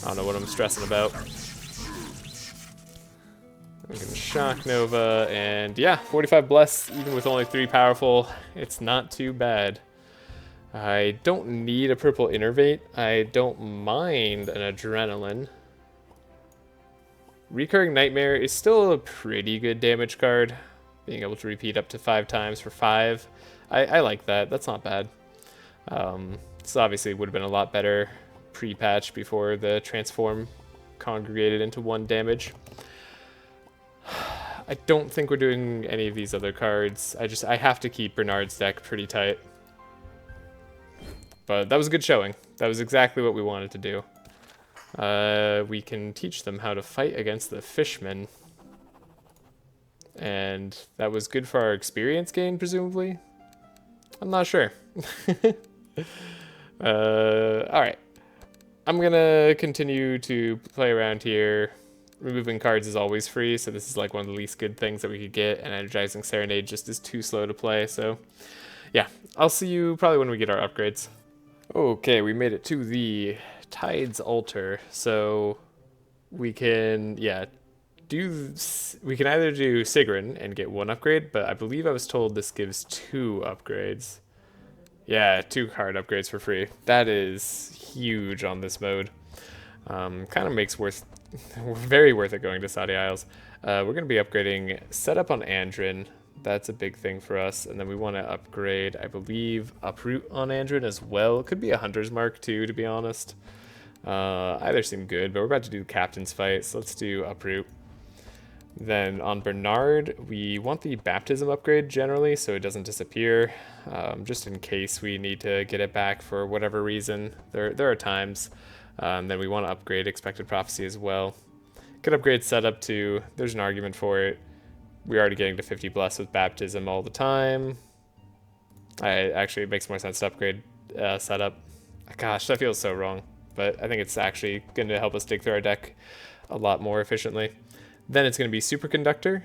I don't know what I'm stressing about. We can Shock Nova, and yeah, 45 bless, even with only 3 powerful, it's not too bad. I don't need a purple innervate. I don't mind an adrenaline. Recurring Nightmare is still a pretty good damage card. Being able to repeat up to 5 times for 5. I like that. That's not bad. This obviously would have been a lot better pre-patch before the transform congregated into 1 damage. I don't think we're doing any of these other cards. I have to keep Bernard's deck pretty tight. But that was a good showing. That was exactly what we wanted to do. We can teach them how to fight against the fishmen. And that was good for our experience gain, presumably? I'm not sure. Alright. I'm gonna continue to play around here. Removing cards is always free, so this is like one of the least good things that we could get, and Energizing Serenade just is too slow to play, so yeah. I'll see you probably when we get our upgrades. Okay, we made it to the Tide's Altar, so we can, yeah, we can either do Sigrun and get 1 upgrade, but I believe I was told this gives 2 upgrades. Yeah, 2 card upgrades for free. That is huge on this mode. Kind of makes very worth it going to Saudi Isles. We're going to be upgrading Setup on Andrin. That's a big thing for us. And then we want to upgrade, I believe, Uproot on Andrin as well. It could be a Hunter's Mark too, to be honest. Either seem good, but we're about to do Captain's Fight, so let's do Uproot. Then on Bernard, we want the Baptism upgrade generally, so it doesn't disappear, just in case we need to get it back for whatever reason. There are times. Then we want to upgrade Expected Prophecy as well. Could upgrade Setup to, there's an argument for it. We're already getting to 50 Bless with Baptism all the time. Actually, it makes more sense to upgrade Setup. Gosh, that feels so wrong. But I think it's actually going to help us dig through our deck a lot more efficiently. Then it's going to be Superconductor.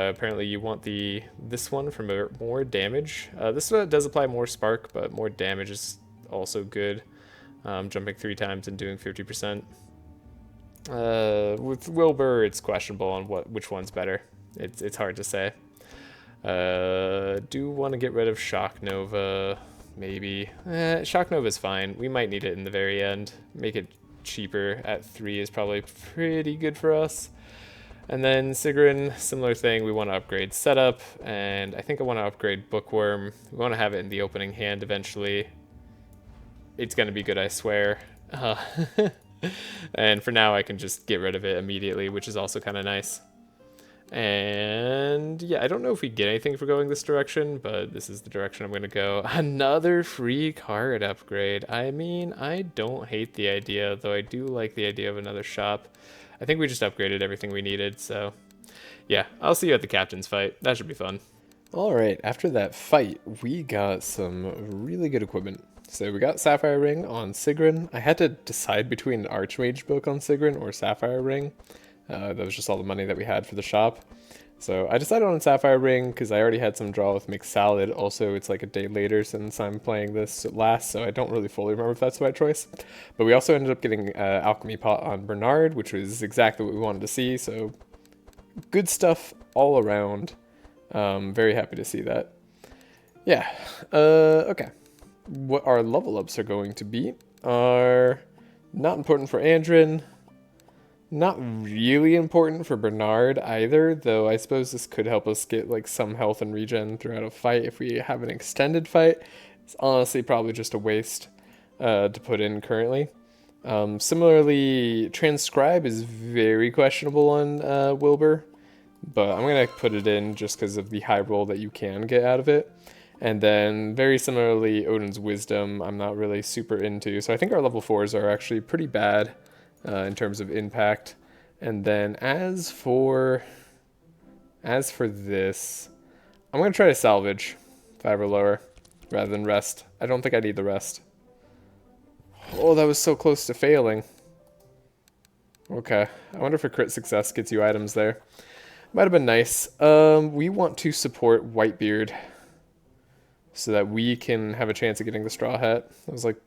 Apparently you want this one for more damage. This one does apply more spark, but more damage is also good. Jumping 3 times and doing 50%. With Wilbur, it's questionable on which one's better. It's hard to say. Do want to get rid of Shock Nova, maybe. Shock Nova's fine. We might need it in the very end. Make it cheaper at 3 is probably pretty good for us. And then Sigrun, similar thing. We want to upgrade Setup, and I think I want to upgrade Bookworm. We want to have it in the opening hand eventually. It's going to be good, I swear. And for now, I can just get rid of it immediately, which is also kind of nice. And yeah, I don't know if we get anything for going this direction, but this is the direction I'm going to go. Another free card upgrade. I mean, I don't hate the idea, though I do like the idea of another shop. I think we just upgraded everything we needed, so yeah, I'll see you at the captain's fight. That should be fun. Alright, after that fight, we got some really good equipment. So we got Sapphire Ring on Sigrun. I had to decide between an Archmage book on Sigrun or Sapphire Ring. That was just all the money that we had for the shop. So I decided on Sapphire Ring because I already had some draw with Mixed Salad. Also, it's like a day later since I'm playing this last, so I don't really fully remember if that's the right choice. But we also ended up getting Alchemy Pot on Bernard, which was exactly what we wanted to see. So good stuff all around. Very happy to see that. Yeah. Okay. What our level ups are going to be are not important for Andrin. Not really important for Bernard either, though I suppose this could help us get like some health and regen throughout a fight if we have an extended fight. It's honestly probably just a waste to put in currently. Similarly, Transcribe is very questionable on Wilbur, but I'm going to put it in just because of the high roll that you can get out of it. And then very similarly, Odin's Wisdom I'm not really super into, so I think our level 4s are actually pretty bad. In terms of impact. And then as for this, I'm going to try to salvage 5 or lower rather than rest. I don't think I need the rest. Oh, that was so close to failing. Okay, I wonder if a crit success gets you items there. Might have been nice. We want to support Whitebeard so that we can have a chance of getting the Straw Hat. That was like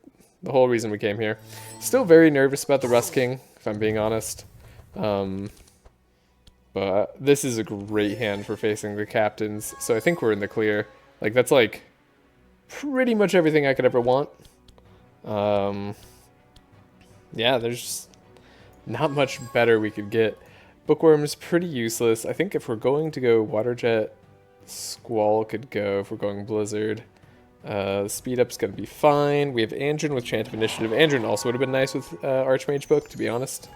the whole reason we came here. Still very nervous about the Rust King, if I'm being honest. But this is a great hand for facing the captains, so I think we're in the clear. Like, that's like pretty much everything I could ever want. Yeah, there's just not much better we could get. Bookworm is pretty useless. I think if we're going to go Waterjet, Squall could go if we're going Blizzard. Speed up's gonna be fine. We have Andrin with Chant of Initiative. Andrin also would have been nice with Archmage book, to be honest.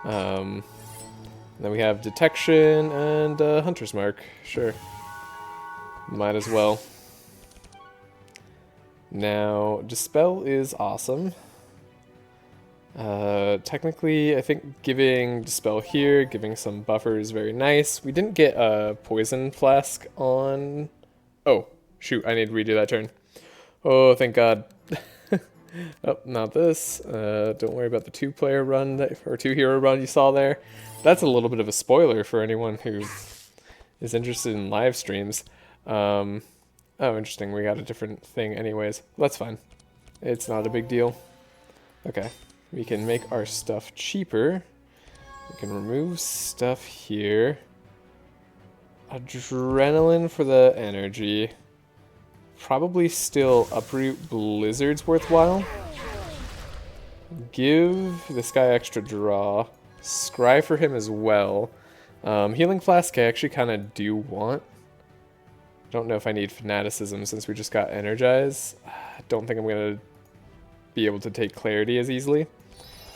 Then we have Detection and Hunter's Mark. Sure. Might as well. Now, Dispel is awesome. Technically, I think giving Dispel here, giving some buffer is very nice. We didn't get a Poison Flask on... Oh. Shoot, I need to redo that turn. Oh, thank God. Oh, not this. Don't worry about the 2-player run, or 2-hero run you saw there. That's a little bit of a spoiler for anyone who is interested in live streams. Oh, interesting. We got a different thing anyways. That's fine. It's not a big deal. Okay. We can make our stuff cheaper. We can remove stuff here. Adrenaline for the energy. Probably still Uproot Blizzard's worthwhile. Give this guy extra draw. Scry for him as well. Healing Flask I actually kind of do want. I don't know if I need Fanaticism since we just got Energize. I don't think I'm going to be able to take Clarity as easily.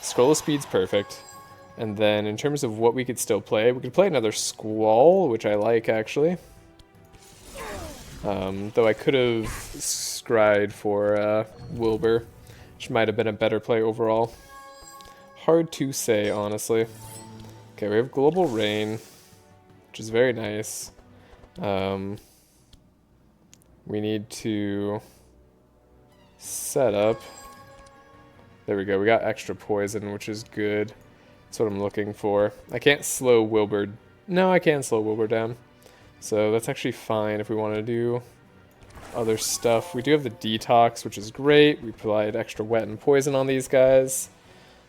Scroll of Speed's perfect. And then in terms of what we could still play, we could play another Squall, which I like actually. Though I could have scried for Wilbur, which might have been a better play overall. hard to say, honestly. Okay, we have Global Rain, which is very nice. We need to set up. There we go. We got extra poison, which is good. That's what I'm looking for. I can't slow Wilbur. No, I can slow Wilbur down. So that's actually fine if we want to do other stuff. We do have the detox, which is great. We provide extra wet and poison on these guys.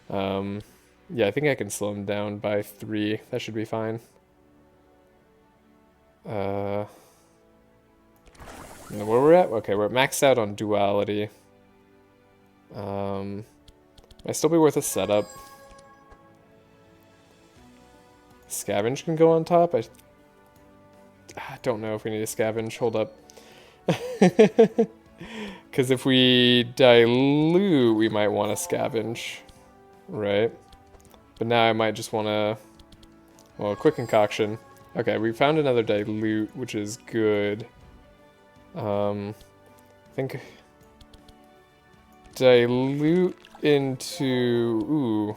Yeah, I think I can slow them down by 3. That should be fine. Where we're at? Okay, we're maxed out on duality. Might still be worth a setup. Scavenge can go on top. I don't know if we need to scavenge. Hold up. Because if we dilute, we might want to scavenge. Right? But now I might just want to... Well, quick concoction. Okay, we found another dilute, which is good. I think... Dilute into... Ooh.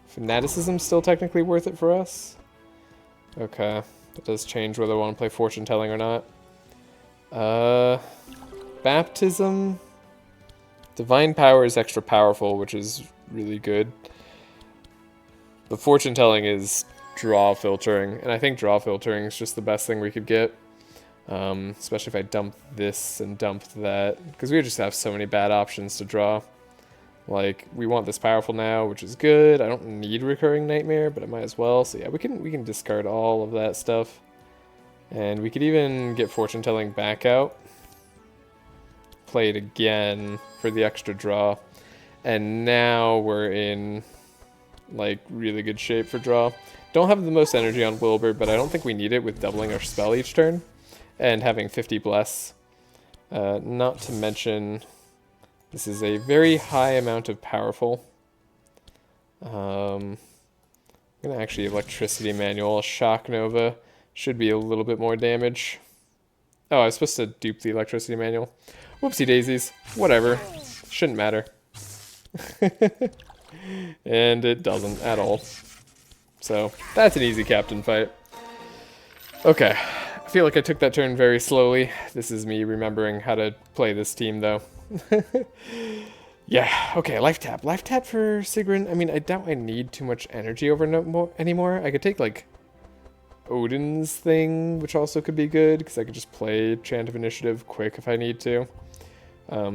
Fanaticism's still technically worth it for us? Okay. That does change whether I want to play fortune telling or not. Baptism. Divine power is extra powerful, which is really good. But fortune telling is draw filtering, and I think draw filtering is just the best thing we could get. Especially if I dump this and dump that, because we just have so many bad options to draw. Like, we want this powerful now, which is good. I don't need recurring nightmare, but I might as well. So yeah, we can discard all of that stuff. And we could even get fortune telling back out. Play it again for the extra draw. And now we're in like really good shape for draw. Don't have the most energy on Wilbur, but I don't think we need it with doubling our spell each turn. And having 50 bless. Not to mention... This is a very high amount of powerful. I'm going to actually electricity manual. Shock Nova should be a little bit more damage. Oh, I was supposed to dupe the electricity manual. Whoopsie daisies. Whatever. Shouldn't matter. And it doesn't at all. So, that's an easy captain fight. Okay. I feel like I took that turn very slowly. This is me remembering how to play this team, though. Yeah, okay, life tap. Life tap for Sigrun. I mean, I doubt I need too much energy over anymore. I could take, like, Odin's thing, which also could be good, because I could just play Chant of Initiative quick if I need to.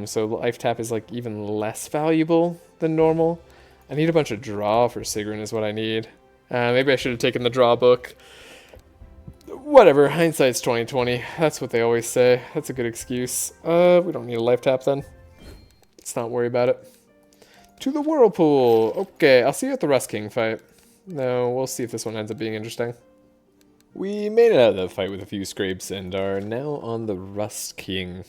So life tap is, like, even less valuable than normal. I need a bunch of draw for Sigrun is what I need. Maybe I should have taken the draw book. Whatever, hindsight's 20/20. That's what they always say. That's a good excuse. We don't need a life tap then. Let's not worry about it. To the whirlpool. Okay, I'll see you at the Rust King fight. No, we'll see if this one ends up being interesting. We made it out of the fight with a few scrapes and are now on the Rust King.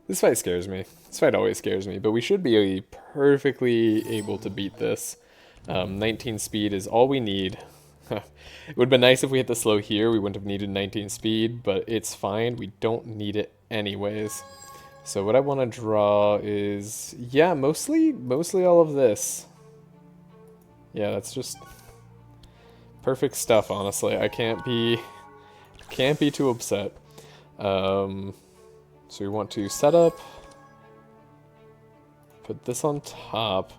This fight scares me. This fight always scares me, but we should be perfectly able to beat this. 19 speed is all we need. It would have been nice if we hit the slow here. We wouldn't have needed 19 speed, but it's fine. We don't need it anyways. So what I want to draw is, yeah, mostly all of this. Yeah, that's just perfect stuff, honestly. I can't be too upset. So we want to set up, put this on top,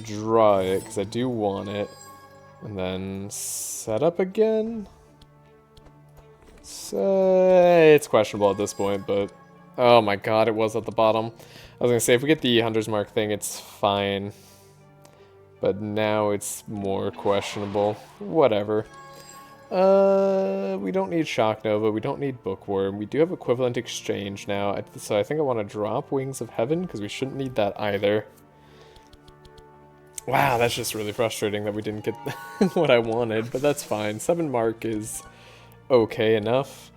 draw it, because I do want it. And then set up again. So it's questionable at this point, but oh my god, it was at the bottom. I was gonna say if we get the Hunter's Mark thing, it's fine. But now it's more questionable. Whatever. We don't need Shock Nova. We don't need Bookworm. We do have Equivalent Exchange now. So I think I want to drop Wings of Heaven because we shouldn't need that either. Wow, that's just really frustrating that we didn't get what I wanted, but that's fine. 7 Mark is okay enough.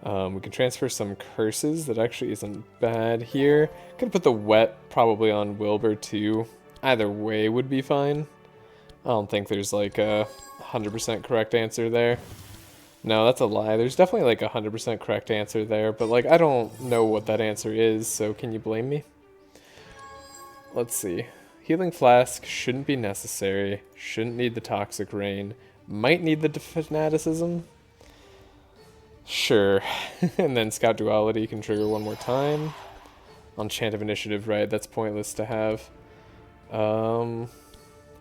We can transfer some curses. That actually isn't bad here. Could put the wet probably on Wilbur too. Either way would be fine. I don't think there's like a 100% correct answer there. No, that's a lie. There's definitely like a 100% correct answer there, but like I don't know what that answer is, so can you blame me? Let's see. Healing Flask shouldn't be necessary. Shouldn't need the Toxic Rain. Might need the Fanaticism. Sure. And then Scout Duality can trigger one more time. On Chant of Initiative, right? That's pointless to have. Well,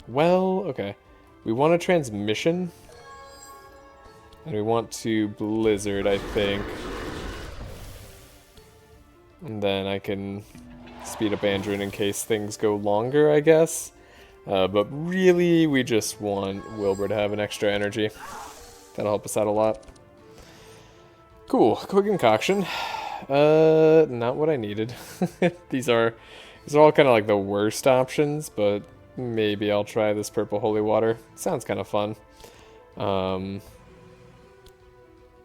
okay. We want a Transmission. And we want to Blizzard, I think. And then I can speed up Andrin in case things go longer, I guess. But really, we just want Wilbur to have an extra energy. That'll help us out a lot. Cool. Quick Concoction. Not what I needed. These are all kind of like the worst options, but maybe I'll try this Purple Holy Water. Sounds kind of fun.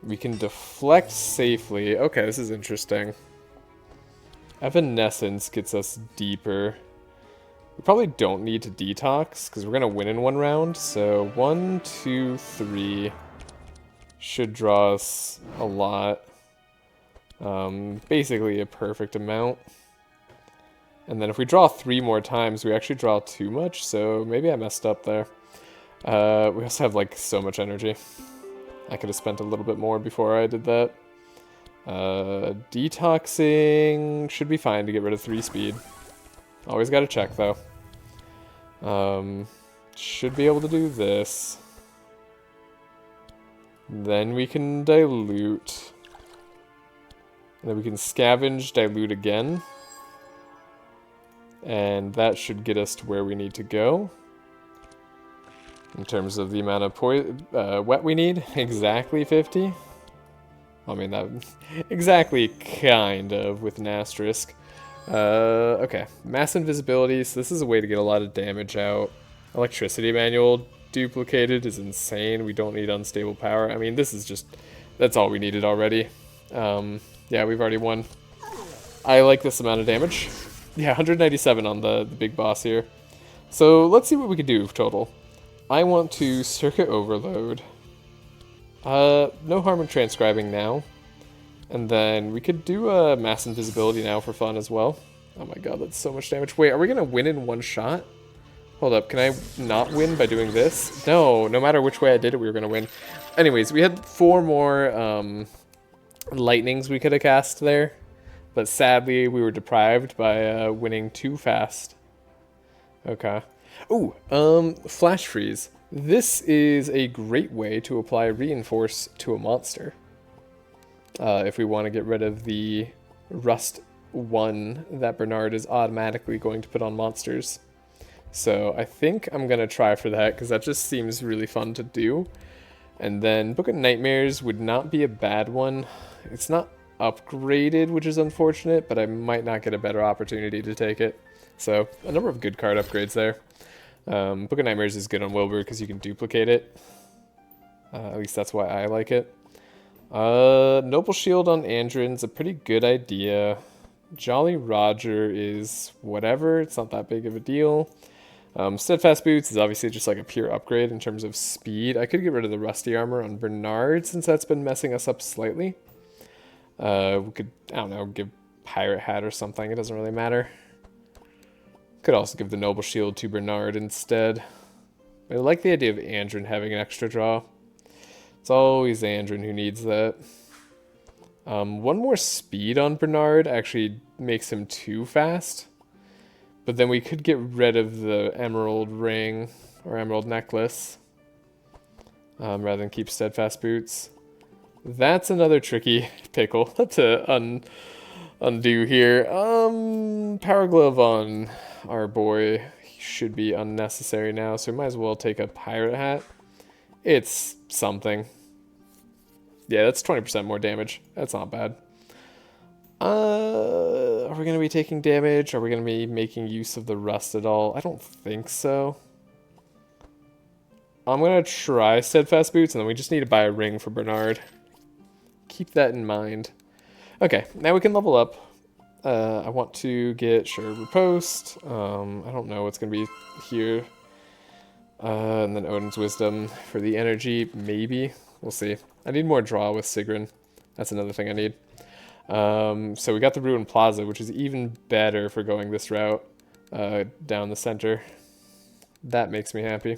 We can deflect safely. Okay, this is interesting. Evanescence gets us deeper. We probably don't need to detox, because we're going to win in one round. So 1, 2, 3 should draw us a lot. Basically a perfect amount. And then if we draw 3 more times, we actually draw too much, so maybe I messed up there. We also have like so much energy. I could have spent a little bit more before I did that. Detoxing should be fine to get rid of 3 speed. Always gotta check though. Should be able to do this. Then we can dilute. And then we can scavenge, dilute again. And that should get us to where we need to go. In terms of the amount of wet we need, exactly 50. I mean, that exactly kind of with an asterisk. Okay, mass invisibility, so this is a way to get a lot of damage out. Electricity manual duplicated is insane. We don't need unstable power. I mean, this is just, that's all we needed already. Yeah, we've already won. I like this amount of damage. Yeah, 197 on the big boss here. So let's see what we can do total. I want to Circuit Overload. No harm in transcribing now. And then we could do a Mass Invisibility now for fun as well. Oh my god, that's so much damage. Wait, are we going to win in one shot? Hold up, can I not win by doing this? No, no matter which way I did it, we were going to win. Anyways, we had 4 more lightnings we could have cast there. But sadly, we were deprived by winning too fast. Okay. Ooh, Flash Freeze. This is a great way to apply Reinforce to a monster. If we want to get rid of the Rust 1 that Bernard is automatically going to put on monsters. So I think I'm going to try for that, because that just seems really fun to do. And then Book of Nightmares would not be a bad one. It's not upgraded, which is unfortunate, but I might not get a better opportunity to take it. So a number of good card upgrades there. Book of Nightmares is good on Wilbur because you can duplicate it. At least that's why I like it. Noble Shield on Andrin's a pretty good idea. Jolly Roger is whatever, it's not that big of a deal. Steadfast Boots is obviously just like a pure upgrade in terms of speed. I could get rid of the Rusty Armor on Bernard since that's been messing us up slightly. We could, I don't know, give Pirate Hat or something, it doesn't really matter. Could also give the Noble Shield to Bernard instead. I like the idea of Andrin having an extra draw. It's always Andrin who needs that. One more speed on Bernard actually makes him too fast. But then we could get rid of the Emerald Ring or Emerald Necklace. Rather than keep Steadfast Boots. That's another tricky pickle to undo here. Power Glove on our boy should be unnecessary now, so we might as well take a Pirate Hat. It's something. Yeah, that's 20% more damage. That's not bad. Are we going to be taking damage? Are we going to be making use of the Rust at all? I don't think so. I'm going to try Steadfast Boots, and then we just need to buy a ring for Bernard. Keep that in mind. Okay, now we can level up. I want to get Riposte. I don't know what's going to be here. And then Odin's Wisdom for the energy, maybe. We'll see. I need more draw with Sigrun. That's another thing I need. So we got the Ruin Plaza, which is even better for going this route. down the center. That makes me happy.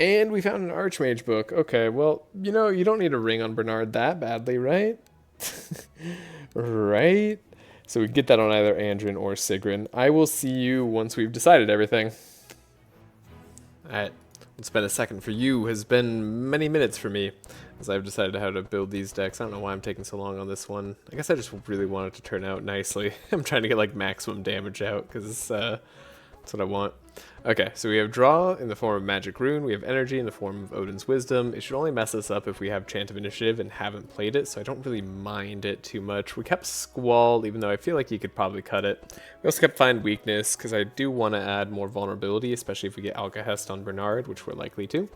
And we found an Archmage book. Okay, well, you know, you don't need a ring on Bernard that badly, right? Right? So we get that on either Andrin or Sigrun. I will see you once we've decided everything. Alright, it's been a second for you, has been many minutes for me, as I've decided how to build these decks. I don't know why I'm taking so long on this one. I guess I just really want it to turn out nicely. I'm trying to get like maximum damage out, because that's what I want. Okay, so we have draw in the form of magic rune, we have energy in the form of Odin's wisdom. It should only mess us up if we have chant of initiative and haven't played it, so I don't really mind it too much. We kept squall, even though I feel like you could probably cut it. We also kept find weakness, because I do want to add more vulnerability, especially if we get Alcahest on Bernard, which we're likely to.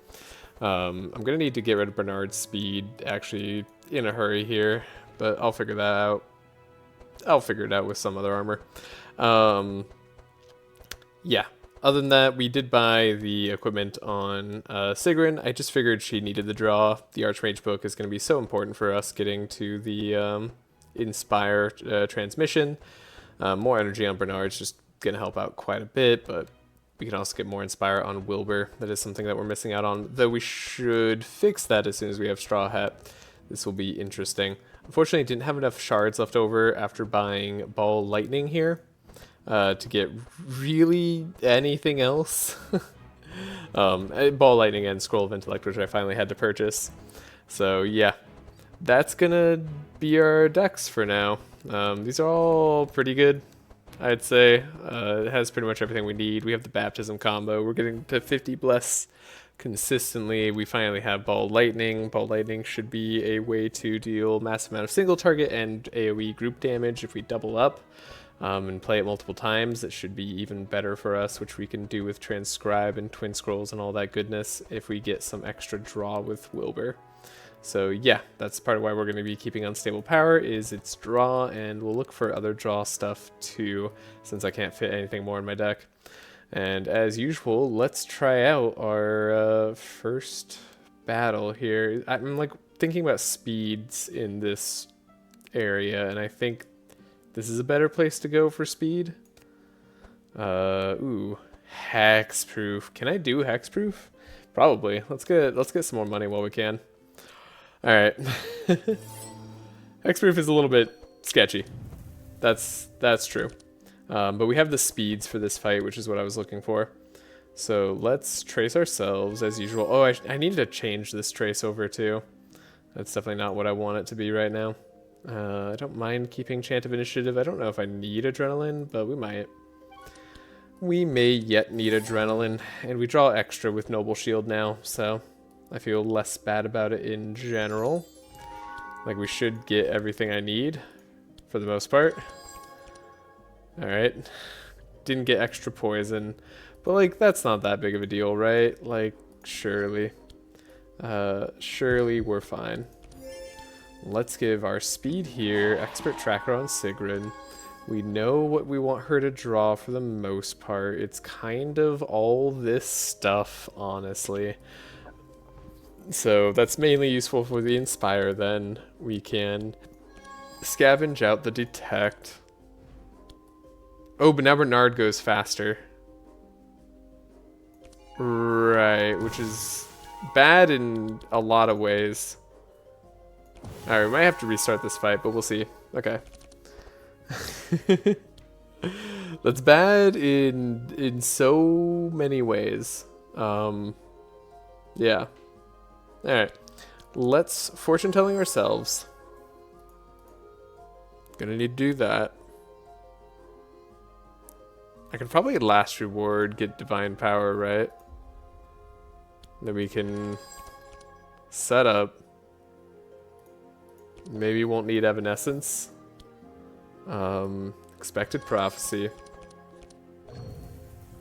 I'm going to need to get rid of Bernard's speed, actually, in a hurry here, but I'll figure that out. I'll figure it out with some other armor. Yeah. Other than that, we did buy the equipment on Sigrun. I just figured she needed the draw. The Archmage book is going to be so important for us getting to the Inspire transmission. More energy on Bernard's just going to help out quite a bit, but we can also get more Inspire on Wilbur. That is something that we're missing out on, though we should fix that as soon as we have Straw Hat. This will be interesting. Unfortunately, I didn't have enough shards left over after buying Ball Lightning here. To get really anything else. Ball Lightning and Scroll of Intellect, which I finally had to purchase. So yeah, that's gonna be our decks for now. These are all pretty good, I'd say. It has pretty much everything we need. We have the Baptism combo. We're getting to 50 Bless consistently. We finally have Ball Lightning. Ball Lightning should be a way to deal massive amount of single target and AoE group damage if we double up. And play it multiple times. It should be even better for us, which we can do with Transcribe and Twin Scrolls and all that goodness if we get some extra draw with Wilbur. So yeah, that's part of why we're going to be keeping Unstable Power, is its draw, and we'll look for other draw stuff too, since I can't fit anything more in my deck. And as usual, let's try out our first battle here. I'm like thinking about speeds in this area, and I think this is a better place to go for speed. Ooh, hexproof. Can I do hexproof? Probably. Let's get some more money while we can. All right. Hexproof is a little bit sketchy. That's true. But we have the speeds for this fight, which is what I was looking for. So let's trace ourselves as usual. Oh, I need to change this trace over too. That's definitely not what I want it to be right now. I don't mind keeping Chant of Initiative. I don't know if I need Adrenaline, but we might. We may yet need Adrenaline, and we draw extra with Noble Shield now, so I feel less bad about it in general. Like, we should get everything I need, for the most part. Alright. Didn't get extra poison, but, like, that's not that big of a deal, right? Like, surely. Surely we're fine. Let's give our speed here, Expert Tracker on Sigrun. We know what we want her to draw for the most part. It's kind of all this stuff, honestly. So that's mainly useful for the Inspire then. We can scavenge out the Detect. Oh, but now Bernard goes faster. Right, which is bad in a lot of ways. Alright, we might have to restart this fight, but we'll see. Okay. That's bad in so many ways. Yeah. Alright. Let's fortune telling ourselves. Gonna need to do that. I could probably last reward, get divine power, right? Then we can set up. Maybe won't need Evanescence. Expected Prophecy.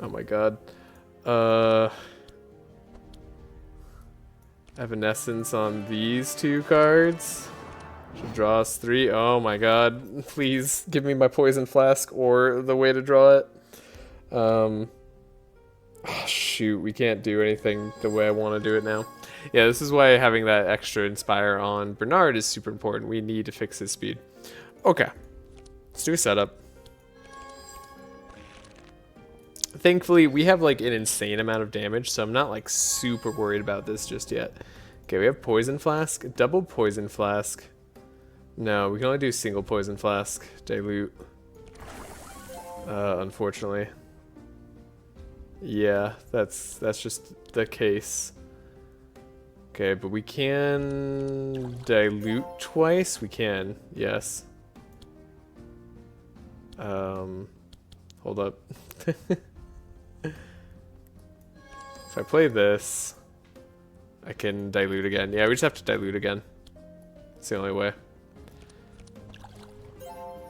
Oh my god. Evanescence on these two cards. Should draw us 3. Oh my god. Please give me my Poison Flask or the way to draw it. Oh shoot, we can't do anything the way I want to do it now. Yeah, this is why having that extra Inspire on Bernard is super important. We need to fix his speed. Okay. Let's do a setup. Thankfully, we have like an insane amount of damage, so I'm not like super worried about this just yet. Okay, we have poison flask, double poison flask. No, we can only do single poison flask. Dilute. Unfortunately. Yeah, that's just the case. Okay, but we can dilute twice. We can, yes. Hold up. If I play this, I can dilute again. Yeah, we just have to dilute again. It's the only way.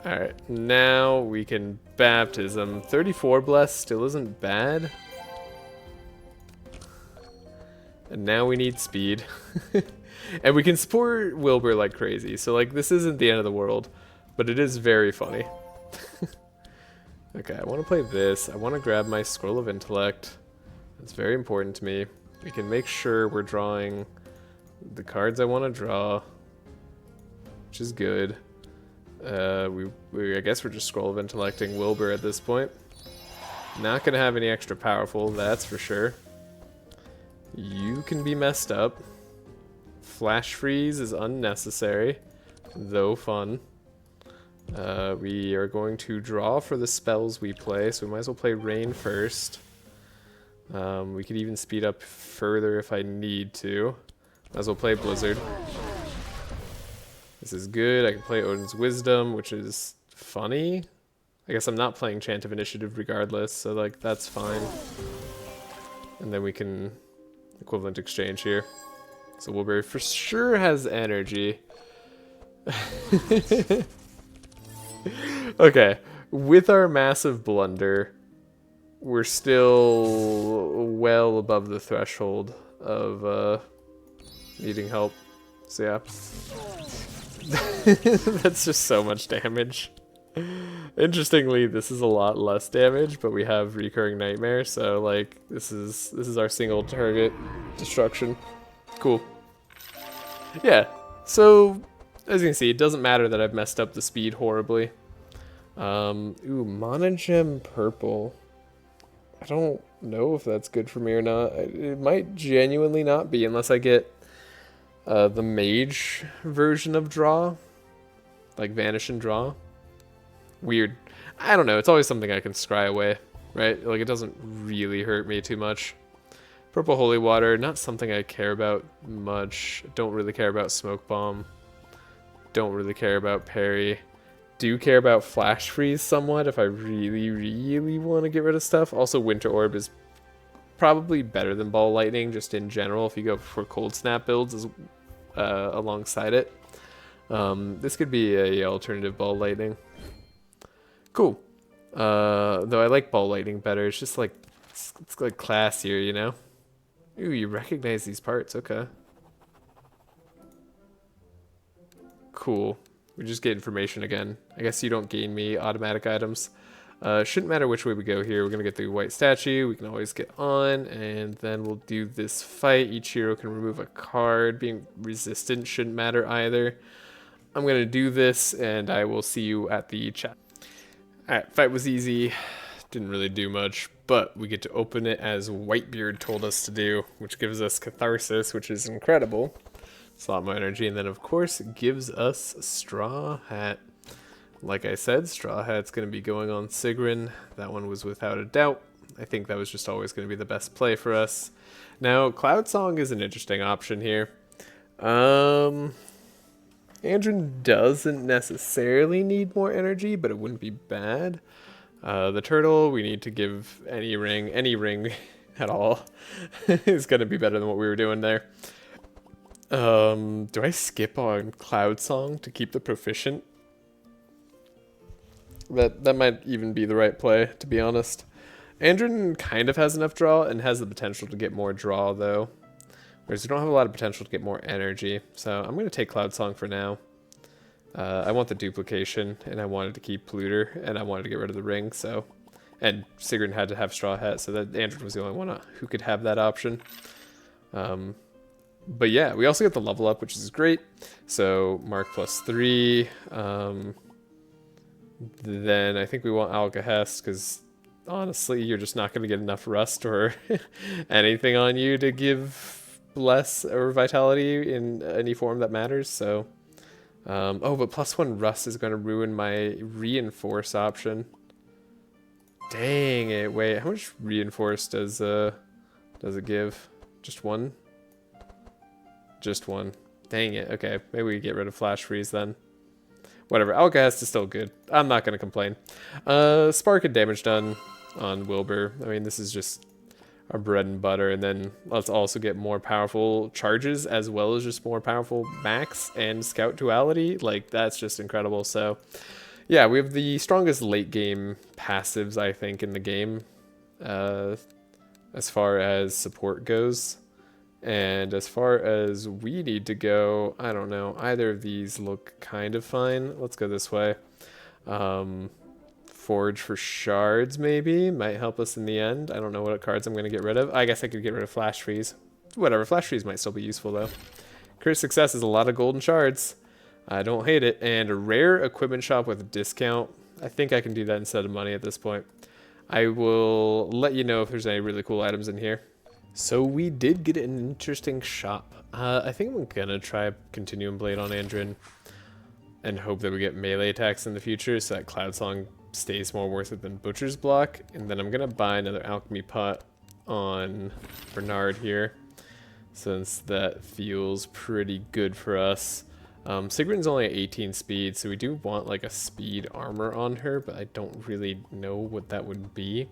Alright, now we can baptism. 34 bless still isn't bad. And now we need speed. And we can support Wilbur like crazy. So like this isn't the end of the world, but it is very funny. Okay, I want to play this. I want to grab my Scroll of Intellect. It's very important to me. We can make sure we're drawing the cards I want to draw, which is good. I guess we're just Scroll of Intellecting Wilbur at this point. Not gonna have any extra powerful, that's for sure. You can be messed up. Flash freeze is unnecessary, though fun. We are going to draw for the spells we play, so we might as well play Rain first. We could even speed up further if I need to. Might as well play Blizzard. This is good. I can play Odin's Wisdom, which is funny. I guess I'm not playing Chant of Initiative regardless, so like that's fine. And then we can equivalent exchange here. So Wilbur for sure has energy. Okay, with our massive blunder, we're still well above the threshold of needing help. So yeah. That's just so much damage. Interestingly, this is a lot less damage, but we have recurring nightmare, so like this is our single target destruction. Cool. Yeah. So as you can see, it doesn't matter that I've messed up the speed horribly. Ooh, Monogem purple. I don't know if that's good for me or not. It might genuinely not be unless I get the mage version of draw, like vanish and draw. Weird. I don't know. It's always something I can scry away, right? Like it doesn't really hurt me too much. Purple holy water, not something I care about much. Don't really care about smoke bomb. Don't really care about parry. Do care about flash freeze somewhat if I really, really want to get rid of stuff. Also, winter orb is probably better than ball lightning just in general if you go for cold snap builds as alongside it. This could be a alternative ball lightning. Cool. Though I like ball lightning better. It's just like it's like classier, you know. Ooh, you recognize these parts. Okay. Cool. We just get information again. I guess you don't gain me automatic items. Shouldn't matter which way we go here. We're going to get the white statue. We can always get on, and then we'll do this fight. Each hero can remove a card. Being resistant shouldn't matter either. I'm going to do this, and I will see you at the chat. Alright, fight was easy. Didn't really do much, but we get to open it as Whitebeard told us to do, which gives us Catharsis, which is incredible. It's a lot more energy, and then of course it gives us Straw Hat. Like I said, Straw Hat's going to be going on Sigrun. That one was without a doubt. I think that was just always going to be the best play for us. Now, Cloud Song is an interesting option here. Andrin doesn't necessarily need more energy, but it wouldn't be bad. The turtle, we need to give any ring at all is going to be better than what we were doing there. Do I skip on Cloud Song to keep the proficient? That might even be the right play, to be honest. Andrin kind of has enough draw and has the potential to get more draw, though. Whereas we don't have a lot of potential to get more energy. So I'm going to take Cloud Song for now. I want the duplication, and I wanted to keep Polluter, and I wanted to get rid of the ring, so... And Sigrun had to have Straw Hat, so that Andrin was the only one who could have that option. But yeah, we also get the level up, which is great. So Mark +3. Then I think we want Algahest because honestly, you're just not going to get enough rust or anything on you to give bless or vitality in any form that matters. So, oh, but +1 rust is going to ruin my reinforce option. Dang it! Wait, how much reinforce does it give? Just one? Just one. Dang it. Okay, maybe we get rid of flash freeze then. Whatever, Alcast is still good. I'm not gonna complain. Spark and damage done on Wilbur. I mean, this is just our bread and butter, and then let's also get more powerful charges as well as just more powerful max and scout duality. Like, that's just incredible. So yeah, we have the strongest late game passives, I think, in the game, as far as support goes. And as far as we need to go, I don't know. Either of these look kind of fine. Let's go this way. Forge for shards, maybe. Might help us in the end. I don't know what cards I'm going to get rid of. I guess I could get rid of flash freeze. Whatever, flash freeze might still be useful, though. Crit success is a lot of golden shards. I don't hate it. And a rare equipment shop with a discount. I think I can do that instead of money at this point. I will let you know if there's any really cool items in here. So we did get an interesting shop. I think I'm gonna try Continuum Blade on Andrin and hope that we get melee attacks in the future so that Cloud Song stays more worth it than Butcher's Block. And then I'm gonna buy another Alchemy Pot on Bernard here, since that feels pretty good for us. Sigrun's only at 18 speed, so we do want like a speed armor on her, but I don't really know what that would be.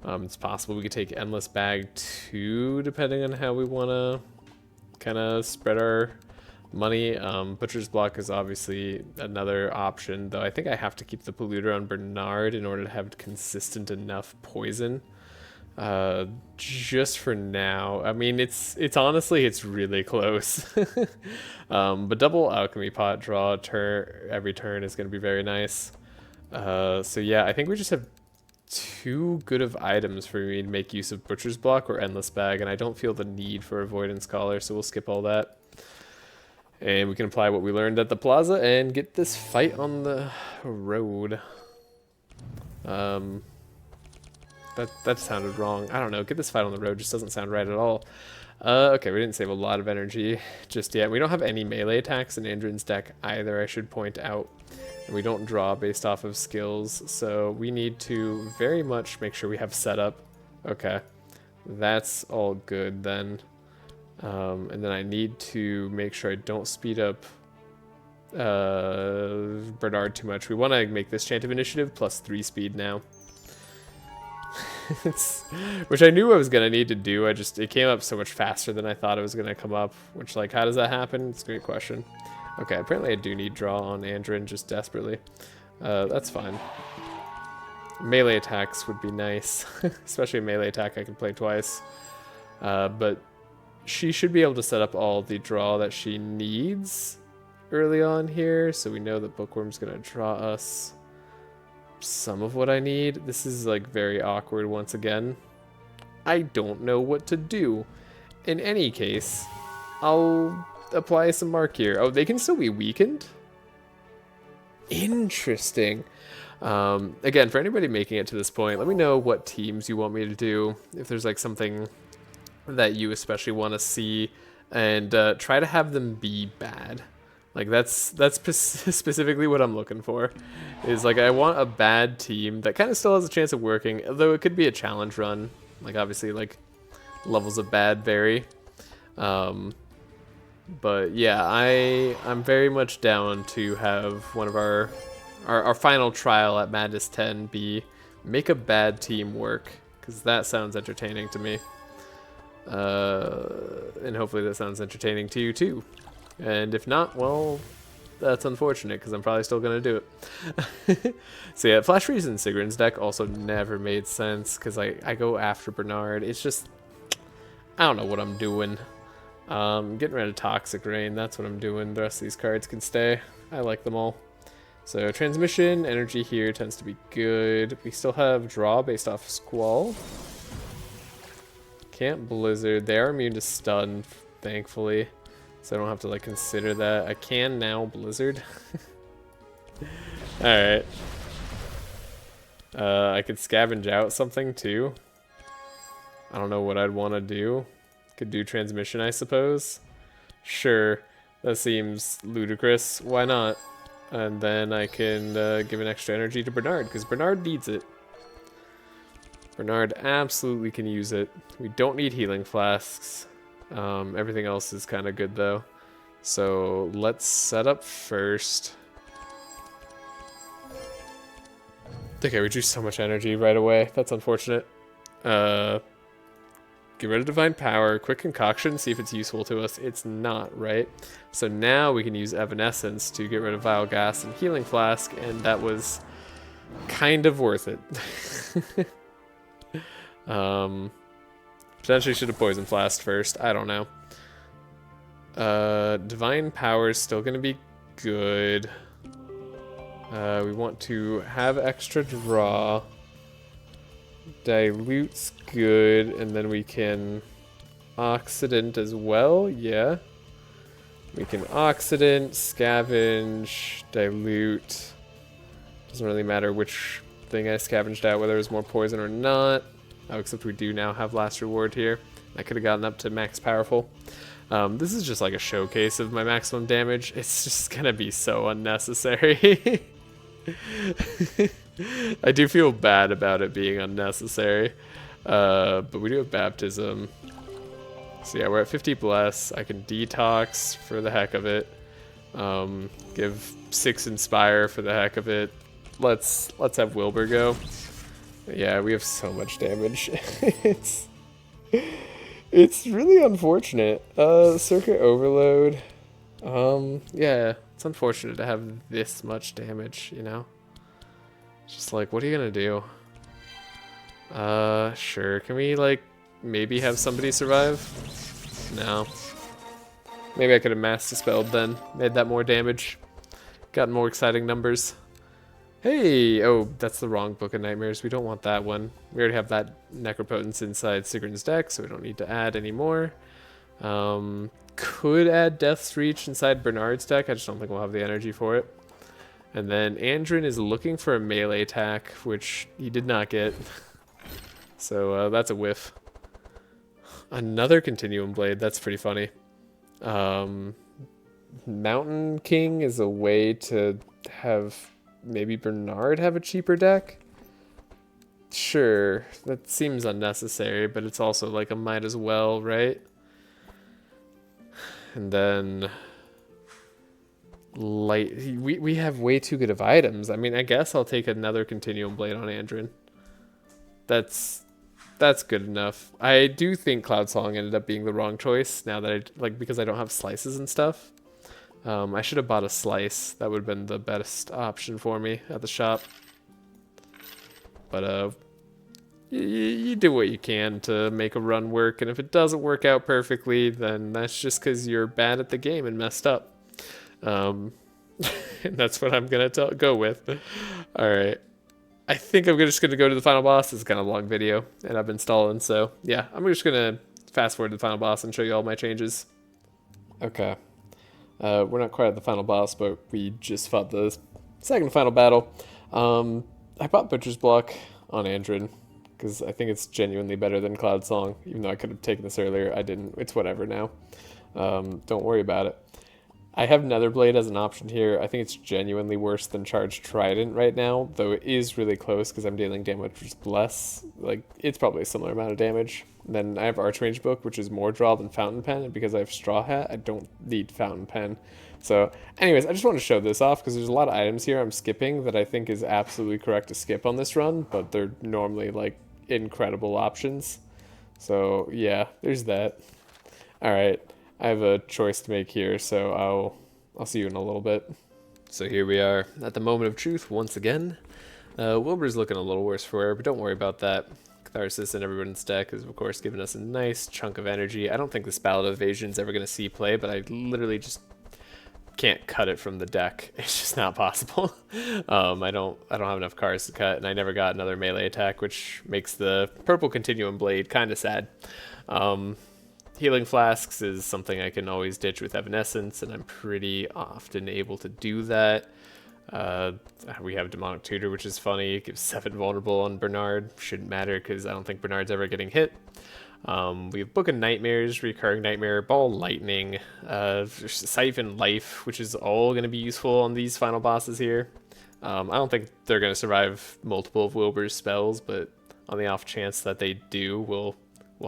It's possible we could take Endless Bag too, depending on how we want to kind of spread our money. Butcher's Block is obviously another option, though I think I have to keep the Polluter on Bernard in order to have consistent enough poison. Just for now. I mean, it's honestly, it's really close. But double Alchemy Pot draw every turn is going to be very nice. So yeah, I think we just have too good of items for me to make use of Butcher's Block or Endless Bag, and I don't feel the need for Avoidance Collar, so we'll skip all that. And we can apply what we learned at the plaza and get this fight on the road. That sounded wrong. I don't know, get this fight on the road just doesn't sound right at all. Okay, we didn't save a lot of energy just yet. We don't have any melee attacks in Andrin's deck either, I should point out. And we don't draw based off of skills, so we need to very much make sure we have setup. Okay, that's all good then. And then I need to make sure I don't speed up Bernard too much. We want to make this Chant of Initiative +3 speed now. Which I knew I was going to need to do, it came up so much faster than I thought it was going to come up. Which, like, how does that happen? It's a great question. Okay, apparently I do need draw on Andrin just desperately. That's fine. Melee attacks would be nice. Especially a melee attack I can play twice. But she should be able to set up all the draw that she needs early on here. So we know that Bookworm's going to draw us some of what I need. This is like very awkward once again. I don't know what to do. In any case, I'll apply some mark here. Oh, they can still be weakened? Interesting. Again, for anybody making it to this point, let me know what teams you want me to do. If there's like something that you especially want to see, and try to have them be bad. Like that's specifically what I'm looking for. Is like I want a bad team that kind of still has a chance of working, though it could be a challenge run. Like obviously like levels of bad vary. But yeah, I'm very much down to have one of our final trial at Madness 10 be make a bad team work, because that sounds entertaining to me. And hopefully that sounds entertaining to you too. And if not, well, that's unfortunate, because I'm probably still going to do it. So yeah, Flash Freeze in Sigrun's deck also never made sense, because I go after Bernard. It's just, I don't know what I'm doing. Getting rid of Toxic Rain, that's what I'm doing. The rest of these cards can stay. I like them all. So Transmission, Energy here tends to be good. We still have Draw based off Squall. Can't Blizzard. They are immune to Stun, thankfully. So I don't have to like consider that. I can now Blizzard. Alright. I could scavenge out something too. I don't know what I'd want to do. Could do transmission, I suppose. Sure, that seems ludicrous. Why not? And then I can give an extra energy to Bernard, because Bernard needs it. Bernard absolutely can use it. We don't need healing flasks. Everything else is kind of good, though. So let's set up first. Okay, we drew so much energy right away. That's unfortunate. Get rid of Divine Power, Quick Concoction, see if it's useful to us. It's not, right? So now we can use Evanescence to get rid of Vile Gas and Healing Flask, and that was kind of worth it. Potentially should have Poison Flask first. I don't know. Divine Power is still going to be good. We want to have extra draw. Dilute's good, and then we can Oxidant as well, yeah. We can Oxidant, Scavenge, Dilute. Doesn't really matter which thing I scavenged out, whether it was more poison or not. Oh, except we do now have Last Reward here. I could have gotten up to max powerful. This is just like a showcase of my maximum damage. It's just gonna be so unnecessary. I do feel bad about it being unnecessary, but we do have Baptism. So yeah, we're at 50 Bless. I can Detox for the heck of it. Give 6 Inspire for the heck of it. Let's have Wilbur go. Yeah, we have so much damage. It's really unfortunate. Circuit Overload. Yeah, it's unfortunate to have this much damage, you know? Just like, what are you gonna do? Sure. Can we, like, maybe have somebody survive? No. Maybe I could have Mass Dispelled then. Made that more damage. Gotten more exciting numbers. Hey! Oh, that's the wrong Book of Nightmares. We don't want that one. We already have that Necropotence inside Sigrun's deck, so we don't need to add any more. Could add Death's Reach inside Bernard's deck. I just don't think we'll have the energy for it. And then Andrin is looking for a melee attack, which he did not get. So that's a whiff. Another Continuum Blade. That's pretty funny. Mountain King is a way to have maybe Bernard have a cheaper deck. Sure, that seems unnecessary, but it's also like a might as well, right? And then light, we have way too good of items. I mean, I guess I'll take another Continuum Blade on Andrin. That's good enough. I do think Cloud Song ended up being the wrong choice now that because I don't have slices and stuff. I should have bought a slice. That would have been the best option for me at the shop. But you do what you can to make a run work, and if it doesn't work out perfectly, then that's just because you're bad at the game and messed up. And that's what I'm gonna go with. All right. I think I'm just gonna go to the final boss. It's kind of a long video, and I've been stalling, so yeah, I'm just gonna fast forward to the final boss and show you all my changes. Okay. We're not quite at the final boss, but we just fought the second final battle. I bought Butcher's Block on Andrin, because I think it's genuinely better than Cloud Song, even though I could have taken this earlier. I didn't. It's whatever now. Don't worry about it. I have Netherblade as an option here. I think it's genuinely worse than Charged Trident right now, though it is really close because I'm dealing damage with less. Like, it's probably a similar amount of damage. And then I have Archmage Book, which is more draw than Fountain Pen, and because I have Straw Hat, I don't need Fountain Pen. So, anyways, I just want to show this off because there's a lot of items here I'm skipping that I think is absolutely correct to skip on this run, but they're normally, like, incredible options. So, yeah, there's that. Alright. I have a choice to make here, so I'll see you in a little bit. So here we are at the moment of truth once again. Wilbur's looking a little worse for wear, but don't worry about that. Catharsis in everyone's deck is of course giving us a nice chunk of energy. I don't think this Ballad of Evasion is ever going to see play, but I literally just can't cut it from the deck. It's just not possible. I don't have enough cards to cut, and I never got another melee attack, which makes the purple Continuum Blade kind of sad. Healing Flasks is something I can always ditch with Evanescence, and I'm pretty often able to do that. We have Demonic Tutor, which is funny. It gives 7 vulnerable on Bernard. Shouldn't matter because I don't think Bernard's ever getting hit. We have Book of Nightmares, Recurring Nightmare, Ball Lightning, Siphon Life, which is all going to be useful on these final bosses here. I don't think they're going to survive multiple of Wilbur's spells, but on the off chance that they do, we'll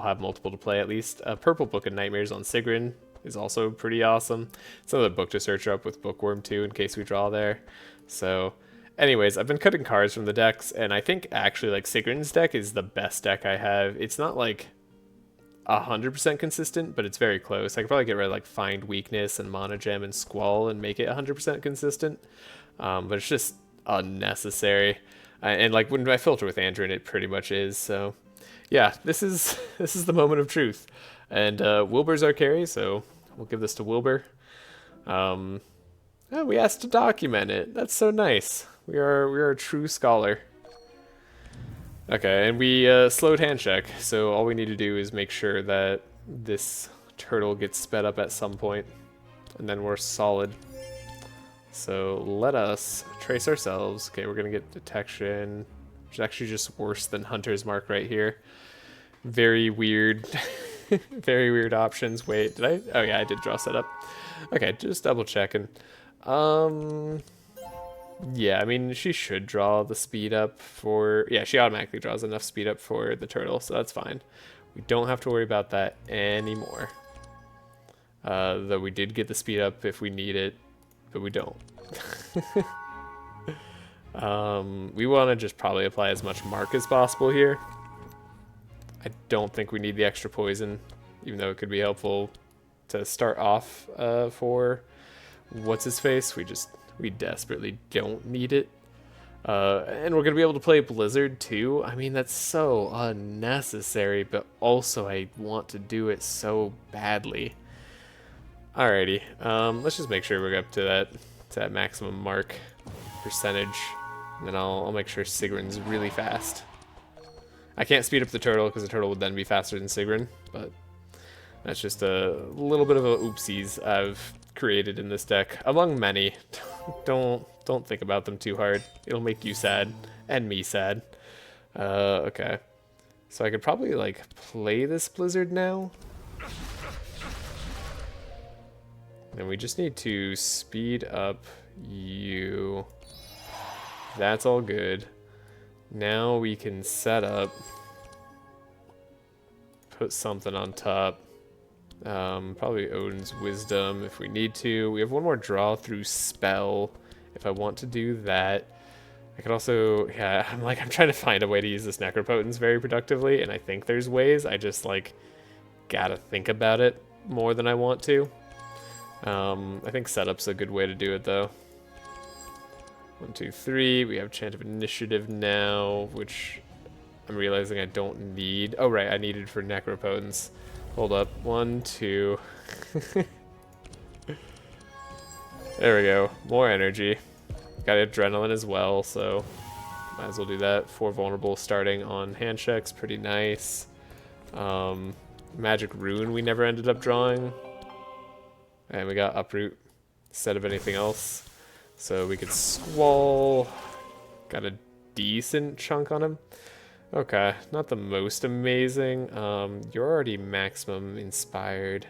have multiple to play at least. Purple Book of Nightmares on Sigrun is also pretty awesome. It's another book to search up with Bookworm too, in case we draw there. So, anyways, I've been cutting cards from the decks, and I think actually like Sigrun's deck is the best deck I have. It's not like 100% consistent, but it's very close. I could probably get rid of like Find Weakness and Mana Gem and Squall and make it 100% consistent, but it's just unnecessary. And like when I filter with Andrew, it pretty much is. So yeah, this is the moment of truth. And Wilbur's our carry, so we'll give this to Wilbur. Oh, we asked to document it. That's so nice. We are a true scholar. Okay, and we slowed hand check, so all we need to do is make sure that this turtle gets sped up at some point, and then we're solid. So let us trace ourselves. Okay, we're gonna get detection, which is actually just worse than Hunter's Mark right here. Very weird, very weird options. Wait, did I? Oh yeah, I did draw setup. Okay, just double checking. Yeah, I mean, she should draw the speed up for... Yeah, she automatically draws enough speed up for the turtle, so that's fine. We don't have to worry about that anymore. Though we did get the speed up if we need it, but we don't. We want to just probably apply as much mark as possible here. I don't think we need the extra poison, even though it could be helpful to start off for what's-his-face. We desperately don't need it. And we're going to be able to play Blizzard too. I mean, that's so unnecessary, but also I want to do it so badly. Alrighty, let's just make sure we're up to that maximum mark percentage. And then I'll make sure Sigrun's really fast. I can't speed up the turtle because the turtle would then be faster than Sigrun, but that's just a little bit of a oopsies I've created in this deck, among many. Don't think about them too hard. It'll make you sad, and me sad. Okay. So I could probably, like, play this Blizzard now. And we just need to speed up you. That's all good. Now we can set up, put something on top. Probably Odin's Wisdom if we need to. We have one more draw through spell if I want to do that. I could also, yeah, I'm trying to find a way to use this Necropotence very productively, and I think there's ways. I just, like, gotta think about it more than I want to. I think setup's a good way to do it, though. 1, 2, 3. We have Chant of Initiative now, which I'm realizing I don't need. Oh, right, I needed for Necropotence. Hold up. 1, 2. There we go. More energy. Got Adrenaline as well, so might as well do that. 4 vulnerable starting on hand checks. Pretty nice. Magic Rune we never ended up drawing. And we got Uproot instead of anything else. So we could Squall. Got a decent chunk on him. Okay, not the most amazing. You're already maximum inspired.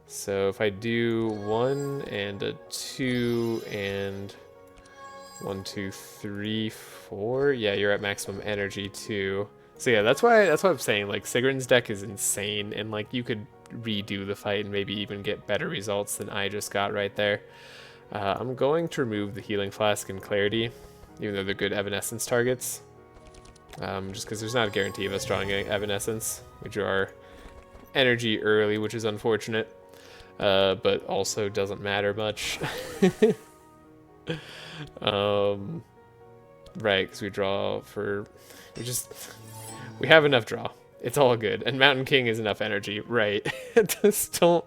So if I do 1 and a 2 and 1, 2, 3, 4, yeah, you're at maximum energy too. So yeah, that's why I'm saying, like, Sigrun's deck is insane, and like you could redo the fight and maybe even get better results than I just got right there. I'm going to remove the Healing Flask and Clarity, even though they're good Evanescence targets. Just because there's not a guarantee of us drawing Evanescence. We drew our energy early, which is unfortunate, but also doesn't matter much. Right, because we draw for... We have enough draw. It's all good. And Mountain King is enough energy. Right. Just don't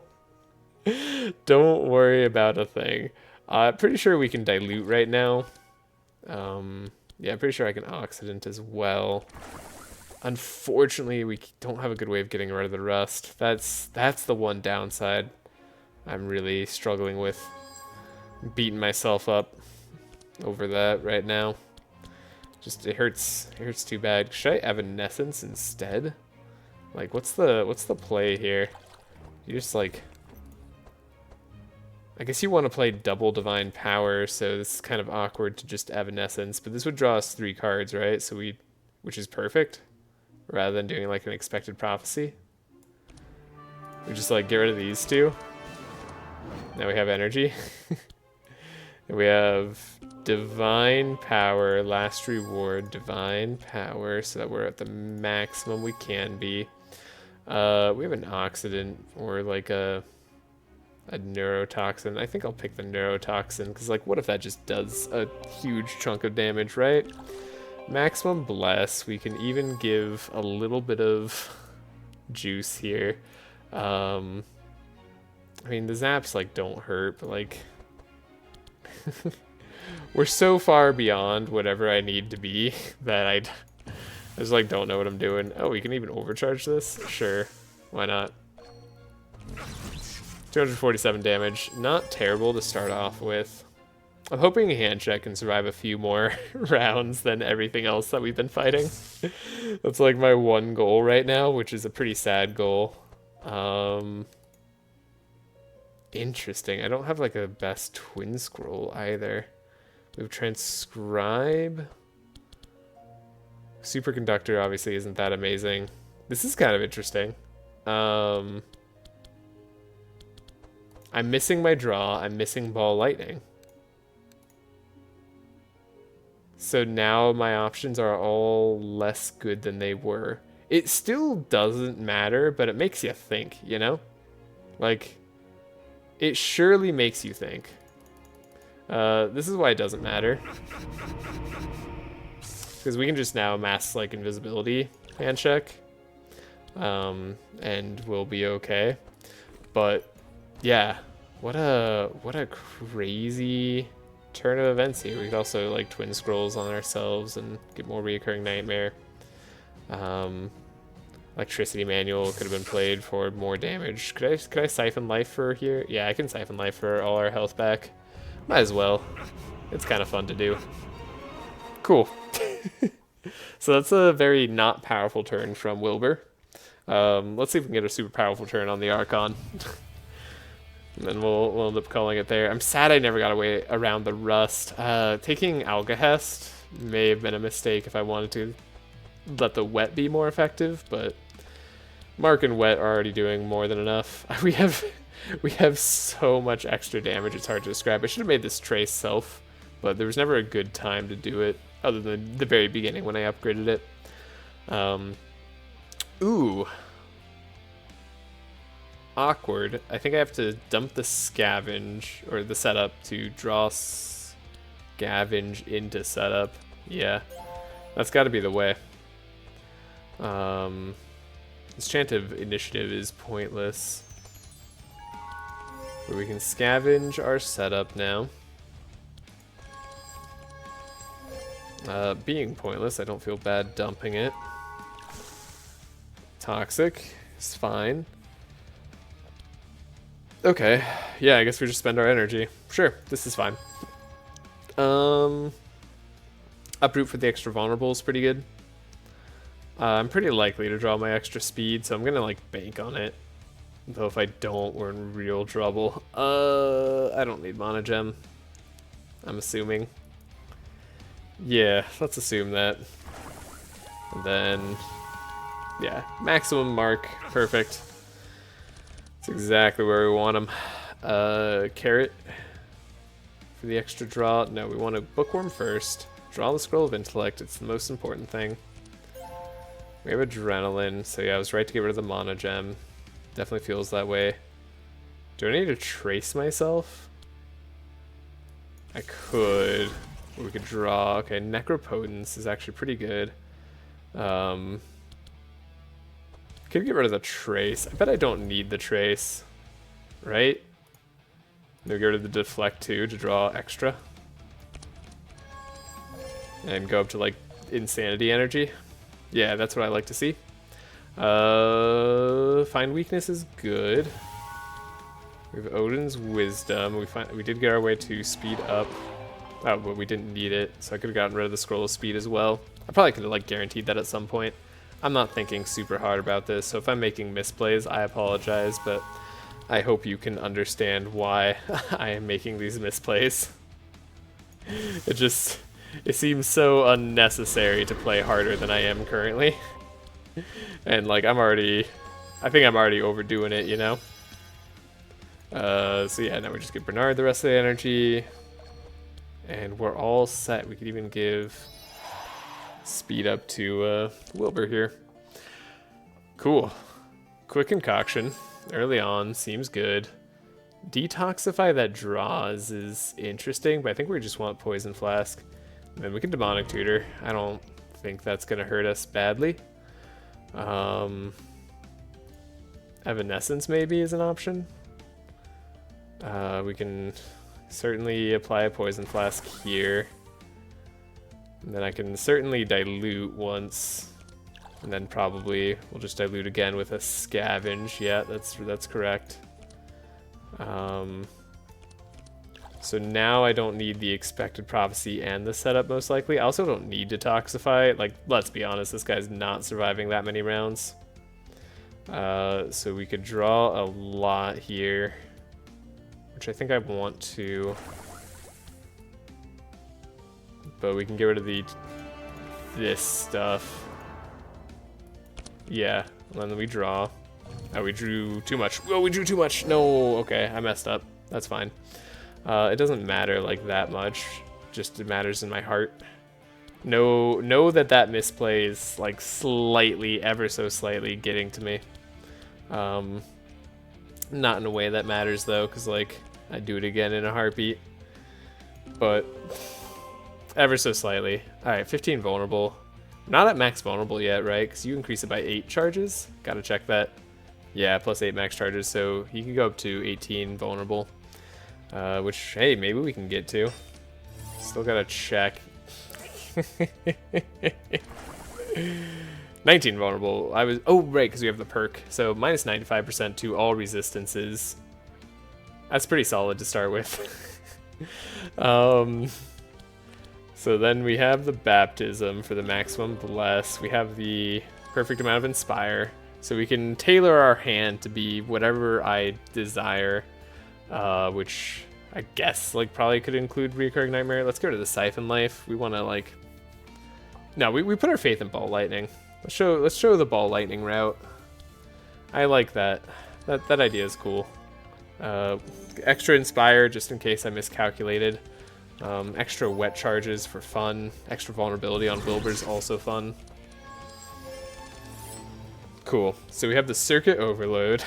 worry about a thing. Pretty sure we can dilute right now. Yeah, I'm pretty sure I can Oxidant as well. Unfortunately, we don't have a good way of getting rid of the rust. That's the one downside I'm really struggling with. Beating myself up over that right now. Just it hurts too bad. Should I Evanescence instead? Like what's the play here? You just like, I guess you want to play double Divine Power, so this is kind of awkward to just Evanescence, but this would draw us 3 cards, right? So which is perfect, rather than doing like an Expected Prophecy. We just like get rid of these 2. Now we have energy. And we have Divine Power, Last Reward, Divine Power, so that we're at the maximum we can be. We have an Oxidant or like a Neurotoxin. I think I'll pick the Neurotoxin, because like what if that just does a huge chunk of damage, right? Maximum Bless. We can even give a little bit of juice here. I mean, the zaps like don't hurt, but like we're so far beyond whatever I need to be that I just like don't know what I'm doing. Oh, we can even overcharge this? Sure, why not? 247 damage, not terrible to start off with. I'm hoping hand check can survive a few more rounds than everything else that we've been fighting. That's like my one goal right now, which is a pretty sad goal. Interesting. I don't have like a best twin scroll either. We have Transcribe. Superconductor obviously isn't that amazing. This is kind of interesting. I'm missing my draw. I'm missing Ball Lightning. So now my options are all less good than they were. It still doesn't matter, but it makes you think, you know? Like, it surely makes you think. This is why it doesn't matter. Because we can just now mass, like, invisibility hand check. And we'll be okay. But, yeah. What a crazy turn of events here. We could also, like, twin scrolls on ourselves and get more reoccurring nightmare. Electricity Manual could have been played for more damage. Could I siphon life for here? Yeah, I can siphon life for all our health back. Might as well. It's kind of fun to do. Cool. So that's a very not powerful turn from Wilbur. Let's see if we can get a super powerful turn on the Archon. And then we'll end up calling it there. I'm sad I never got away around the Rust. Taking Algahest may have been a mistake if I wanted to let the Wet be more effective, but Mark and Wet are already doing more than enough. We have so much extra damage, it's hard to describe. I should have made this Trace self, but there was never a good time to do it, other than the very beginning when I upgraded it. Ooh. Awkward. I think I have to dump the Scavenge, or the setup, to draw Scavenge into setup. Yeah, that's got to be the way. This chant of Initiative is pointless. But we can scavenge our setup now. Being pointless, I don't feel bad dumping it. Toxic is fine. Okay, yeah, I guess we just spend our energy. Sure, this is fine. Uproot for the extra vulnerable is pretty good. I'm pretty likely to draw my extra speed, so I'm gonna like bank on it. Though if I don't, we're in real trouble. I don't need Mana Gem, I'm assuming. Yeah, let's assume that. And then, yeah, maximum mark, perfect. That's exactly where we want them. Carrot for the extra draw. No, we want a Bookworm first. Draw the Scroll of Intellect, it's the most important thing. We have Adrenaline, so yeah, I was right to get rid of the Mana Gem. Definitely feels that way. Do I need to trace myself? I could. We could draw. Okay, Necropotence is actually pretty good. Could get rid of the trace. I bet I don't need the trace. Right? Maybe get rid of the deflect too to draw extra. And go up to like insanity energy. Yeah, that's what I like to see. Find weakness is good. We have Odin's Wisdom. We did get our way to speed up. Oh, but we didn't need it, so I could have gotten rid of the scroll of speed as well. I probably could have like guaranteed that at some point. I'm not thinking super hard about this, so if I'm making misplays, I apologize, but I hope you can understand why I am making these misplays. It seems so unnecessary to play harder than I am currently. And like I think I'm already overdoing it, you know? So yeah, now we just give Bernard the rest of the energy. And we're all set. We could even give speed up to Wilbur here. Cool. Quick concoction. Early on, seems good. Detoxify that draws is interesting, but I think we just want Poison Flask. And then we can Demonic Tutor. I don't think that's going to hurt us badly. Evanescence maybe is an option. We can certainly apply a Poison Flask here. And then I can certainly dilute once. And then probably we'll just dilute again with a Scavenge. Yeah, that's correct. So now I don't need the Expected Prophecy and the setup most likely. I also don't need Detoxify. Like, let's be honest, this guy's not surviving that many rounds. So we could draw a lot here, which I think I want to. But we can get rid of this stuff. Yeah, and then we draw. Oh, we drew too much. Oh, we drew too much. No, okay, I messed up. That's fine. It doesn't matter like that much. Just it matters in my heart. Know that misplay is like slightly, ever so slightly getting to me. Not in a way that matters though, because like I'd do it again in a heartbeat. But ever so slightly. All right, 15 vulnerable. Not at max vulnerable yet, right? Because you increase it by 8 charges. Gotta check that. Yeah, plus 8 max charges, so you can go up to 18 vulnerable. Which, hey, maybe we can get to. Still gotta check. 19 vulnerable. Oh, right, because we have the perk. So minus 95% to all resistances. That's pretty solid to start with. So then we have the baptism for the maximum bless. We have the perfect amount of inspire. So we can tailor our hand to be whatever I desire, which I guess like probably could include Recurring Nightmare. Let's go to the Siphon Life. We want to like, no, we put our faith in Ball Lightning. Let's show the Ball Lightning route. I like that. That idea is cool. Extra inspire just in case I miscalculated. Extra wet charges for fun. Extra vulnerability on Wilbur is also fun. Cool. So we have the Circuit Overload.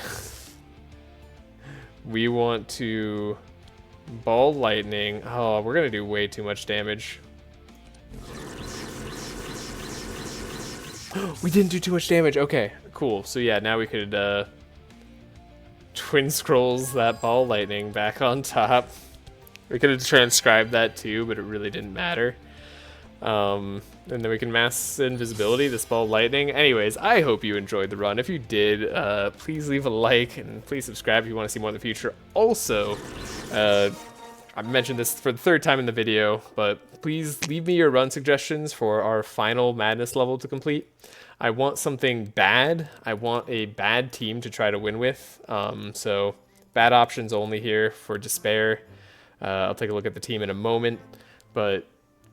We want to Ball Lightning. Oh, we're going to do way too much damage. We didn't do too much damage. Okay, cool. So yeah, now we could Twin Scrolls that Ball Lightning back on top. We could have transcribed that too, but it really didn't matter. And then we can mass invisibility this Ball Lightning. Anyways, I hope you enjoyed the run. If you did, please leave a like and please subscribe if you want to see more in the future. Also, I mentioned this for the 3rd time in the video, but please leave me your run suggestions for our final madness level to complete. I want something bad. I want a bad team to try to win with. So bad options only here for Despair. I'll take a look at the team in a moment, but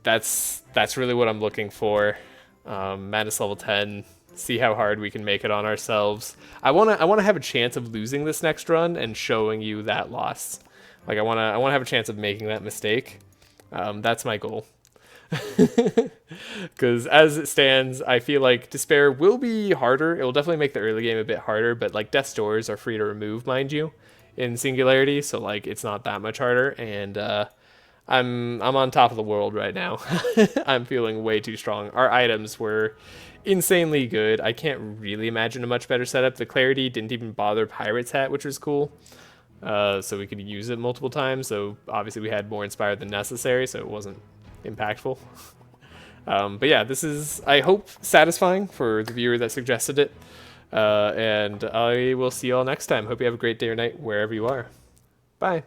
that's really what I'm looking for. Madness level 10. See how hard we can make it on ourselves. I wanna have a chance of losing this next run and showing you that loss. Like I wanna have a chance of making that mistake. That's my goal. Because as it stands, I feel like Despair will be harder. It will definitely make the early game a bit harder, but like Death's Doors are free to remove, mind you, in Singularity, so like it's not that much harder, and I'm on top of the world right now. I'm feeling way too strong. Our items were insanely good. I can't really imagine a much better setup. The Clarity didn't even bother Pirate's Hat, which was cool. So we could use it multiple times. So obviously we had more inspired than necessary, so it wasn't impactful. But yeah, this is, I hope, satisfying for the viewer that suggested it. And I will see you all next time. Hope you have a great day or night wherever you are. Bye.